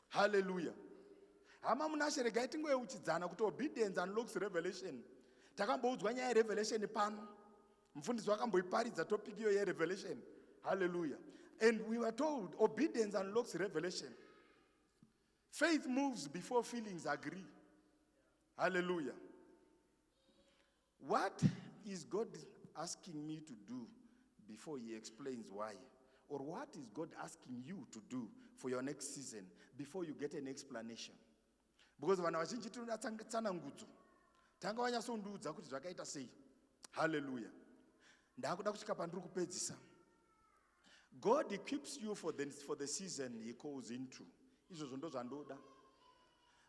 [SPEAKER 7] Hallelujah. Hama munashe regai tingoyeuchidzana kuti obedience unlocks revelation. Takamboudzwa nyaya yerevelation pano. Mufundisi wakamboiparidza topic iyo yerevelation. Hallelujah. And we were told obedience unlocks revelation. Faith moves before feelings agree. Hallelujah. What is God asking me to do before he explains why? Or what is God asking you to do for your next season before you get an explanation? Because vanhu vazhinji tinoda tsanangudzo. Tanga wanyasondiudza kuti zvakaita sei. Hallelujah. Ndakuda kusvika pandiri kupedzisa. God equips you for the season he calls into. Izvozvo ndo zvandoda.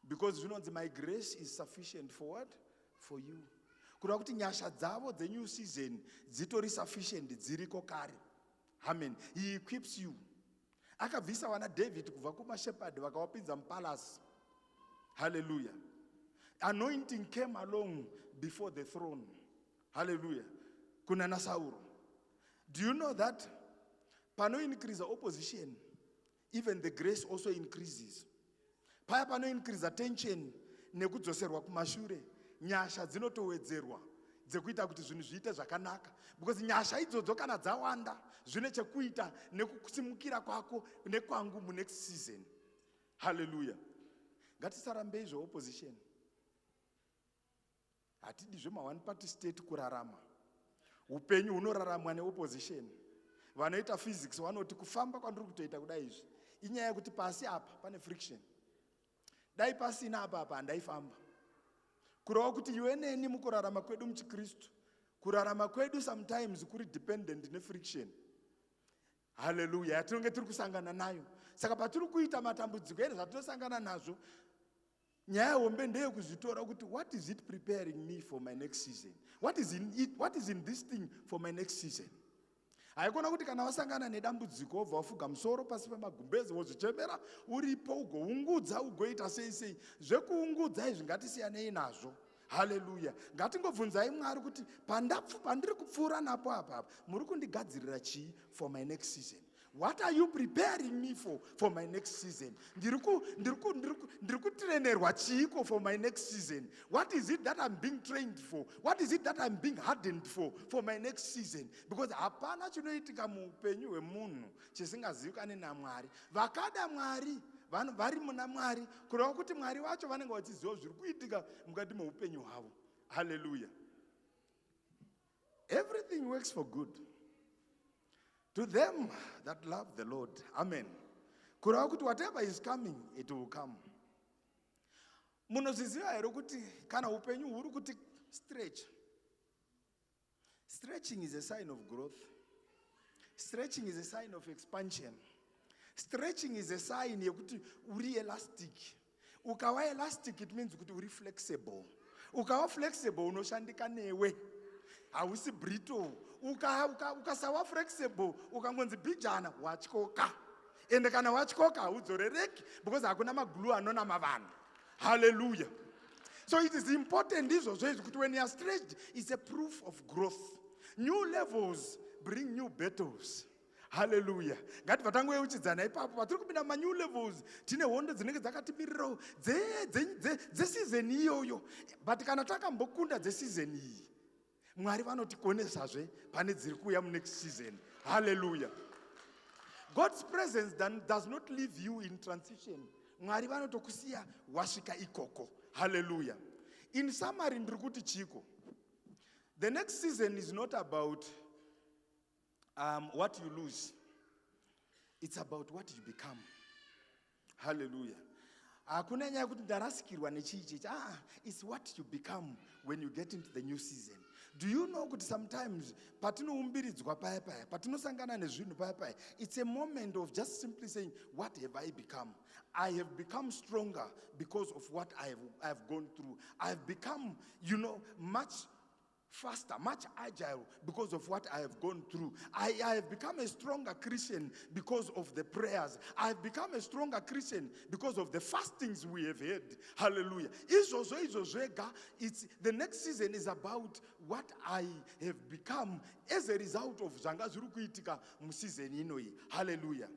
[SPEAKER 7] Because zvinonzi my grace is sufficient for what? For you. Kureva kuti nyasha dzavo new season dzitori sufficient dziriko kare. Amen. He equips you. Akabvisa vana David kubva kumashepard vakawapinza mupalace. Hallelujah. Anointing came along before the throne. Hallelujah. Kunana Sauro. Do you know that pano increase opposition, even the grace also increases. paya panoincrease tension nekudzoserwa kumashure, nyasha dzinotowedzerwa dzekuita kuti zvinhu zviite zvakanaka, because nyasha idzodzo kana dzawanda zvine chekuita nekusimukira kwako nekwangu munext season. Hallelujah. Ngatisarambei zveopposition. Hatidi zvema one party state kurarama. Upenyu hunoraramwa neopposition. Vanoita physics vanoti kufamba kwandiri kutoita kudai izvi inyaya yekuti pasi apa pane friction. Dai pasina apa handaifamba. Kureva kuti iwe neni mukurarama kwedu muchiKristu, kurarama kwedu sometimes kuri dependent nefriction. Hallelujah. Yatinenge tiri kusangana nayo. Saka patiri kuita matambudziko ere zvatinosangana nazvo, nyaya hombe ndeyekuzvitora kuti what is it preparing me for my next season? What is in this thing for my next season? Haikona kuti kana wasangana nedambudziko wobva wafuga musoro pasi pemagumbezi wozvichemera uripo ugoungudza ugoita sei sei. Zvekuungudza izvi ngatisiyanei nazvo. Hallelujah. Ngatingobvunzai Mwari kuti pandiri kupfuura napo apa muri kundigadzirira chii for my next season? What are you preparing me for my next season? Ndiri kutrenerwa chiiko for my next season? What is it that I'm being trained for? What is it that I'm being hardened for my next season? Because hapana chinoitika muupenyu hwemunhu chisingazivikane naMwari. Vakada Mwari vari muna Mwari, kureva kuti Mwari vacho vanenge vachiziva zviri kuitika mukati meupenyu hwavo. Hallelujah. Everything works for good to them that love the Lord. Amen. Kureva kuti whatever is coming, it will come. Munozviziva here kuti kana upenyu huri kuti stretching is a sign of growth. Stretching is a sign of expansion. Stretching is a sign yekuti uri elastic. Ukawa elastic, it means kuti uri flexible. Ukawa flexible unoshandika newe. Hausi brittle. Ukasawa flexible, ukangonzi bijana wachikoka. Ende kana wachikoka haudzorereki because hakuna maglue anonama vanhu. Hallelujah. So it is important kuti when you are stretched, it's a proof of growth. New levels bring new battles. Hallelujah. Ngati vatangoye uchidzana ipapo patiri kupinda new levels tine hondo dzinenge dzakatimirirawo dzeseason iyoyo. But kana takambokunda dzeseason iyi, Mwari vanotikonesazve pane dziri kuuya next season. Hallelujah. God's presence does not leave you in transition. Mwari vanotokusiya wasvika ikoko. Hallelujah. In summary, ndiri kuti chiko, the next season is not about what you lose. It's about what you become. Hallelujah. Hakuna nyaya kuti ndarasikirwa nechichi. It's what you become when you get into the new season. Do you know kuti sometimes patinoumbilidzwa paya paya, patinosangana nezvinhu paya paya, it's a moment of just simply saying, what have I become? I have become stronger because of what I have gone through. I have become, much faster, much agile because of what I have gone through. I have become a stronger Christian because of the prayers. I have become a stronger Christian because of the fastings we have had. Hallelujah. The next season is about what I have become as a result of zvanga zviri kuitika museason inoi. Hallelujah.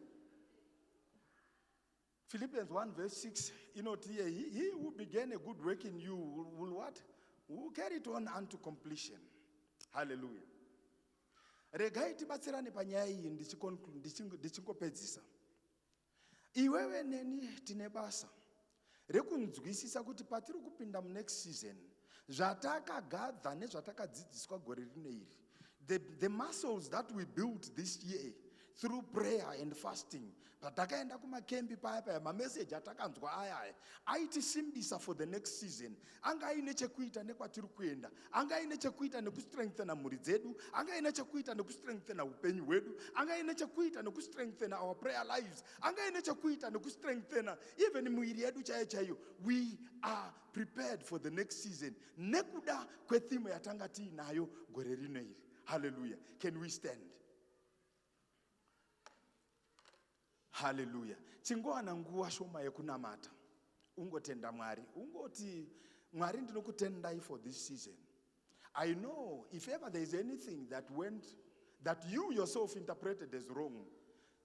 [SPEAKER 7] Philippians 1 verse 6, he who began a good work in you will what? Will carry it on unto completion. Hallelujah. Regai tibatsirane panyaya iyi ndichingopedzisa. Iwewe neni tine basa rekunzwisisa kuti patiri kupinda next season, zvatakagadha nezvatakadzidziswa gore rino iri, the muscles that we built this year through prayer and fasting, patakaenda kumakembi paya paya, mamessage atakanzwa aya aitisimbisa for the next season. Anga aine chekuita nekwatiri kuenda, anga aine chekuita nekustrengthena mhuri dzedu, anga aine chekuita nekustrengthena upenyu hwedu, anga aine chekuita nekustrengthena our prayer lives, anga aine chekuita nekustrengthena even mwiri yedu chaiyo chaiyo. We are prepared for the next season nekuda kwethimo yatanga tiinayo gore rino iri. Hallelujah. Can we stand? Hallelujah. Chingowana nguva shoma yekunamata. Ungotenda Mwari. Ungoti Mwari ndinokutendai for this season. I know if ever there is anything that you yourself interpreted as wrong,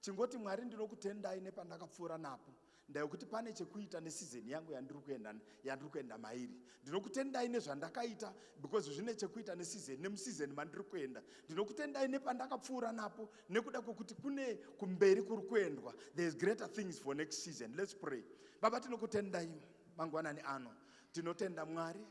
[SPEAKER 7] chingoti Mwari ndinokutendai nepandakapfuura napo. ndayekuti pane chekuita nesizini yangu yandiri kuenda mairi. Ndinokutendai nezvandakaita because zvine chekuita nesizini, nemusizini mandiri kuenda. Ndinokutendai nepandakapfuura napo nekuda kwokuti kune kumberi kuri kuendwa. There is greater things for next season. Let's pray. Baba, tinokutendai mangwanani ano. Tinotenda Mwari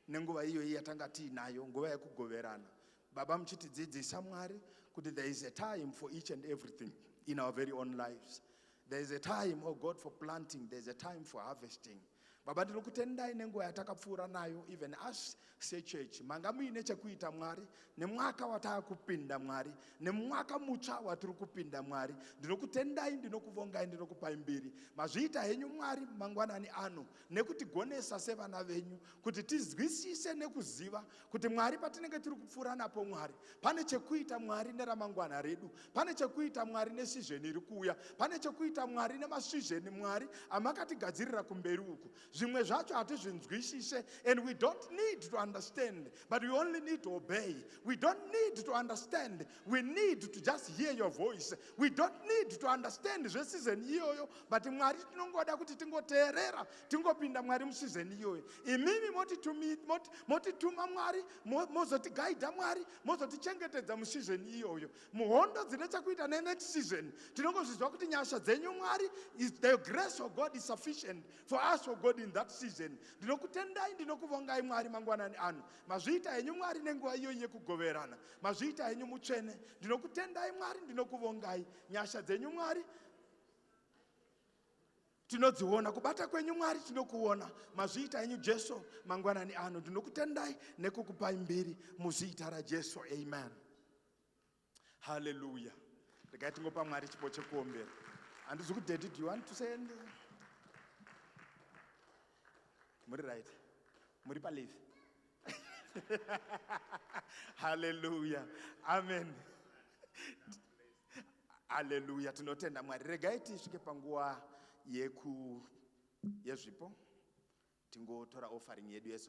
[SPEAKER 7] nenguva iyo yatanga tiinayo, nguva yekugoverana. Baba, muchitidzidzisa Mwari kuti there is a time for each and everything in our very own lives. There is a time, oh God, for planting. There is a time for harvesting. Baba, tinokutendai nenguva yatakapfuura nayo, even us say church. Manga muine chekuita Mwari, nemwaka watakupinda Mwari, nemwaka mutsva watiri kupinda Mwari. Ndinokutendai, ndinokuvongai, ndinokupai mbiri. Mazviita henyu Mwari mangwanani ano, nekutigonesa sevana venyu, kuti tizwisise nekuziva kuti Mwari patinenge tiri kupfuura napo Mwari, pane chekuita Mwari neramangwana redu, pane chekuita Mwari nesizheni iri kuuya, pane chekuita Mwari nemasizheni Mwari amakatigadzirira kumberi uku. Zvimwe zvacho hatizvinzwisise, and we don't need to understand, but we only need to obey. We don't need to understand, we need to just hear your voice. We don't need to understand zvesizeni iyoyo, but Mwari tinongoda kuti tingoteerera, tingopinda Mwari musizeni iyoyo. Imimi motituma Mwari, mozotigaidha Mwari, mozotichengetedza musizeni iyoyo. Muhondo dzine chekuita nenext season, tinongozviziva kuti nyasha dzenyu Mwari, the grace of God is sufficient for us, oh God, in that season. Ndinokutendai, ndinokuvongai Mwari mangwanani ano. Mazviita henyu Mwari nenguva iyo yekugoverana. Mazviita henyu mutsvene. Ndinokutendai Mwari, ndinokuvongai. Nyasha dzenyu Mwari tinodziona, kubata kwenyu Mwari tinokuona. Mazviita henyu Jesu mangwanani ano. Ndinokutendai nekukupai mbiri muzita raJesu. Amen. Hallelujah. Regai tingopa Mwari chipo chekuombera. Handizvi kudhedhi, do you want to say anything? Muri right? Muri palive? Hallelujah. Amen. Hallelujah. Tinotenda Mwari. Regai tisvike panguva yezvipo. Tingotora offering yedu yeso.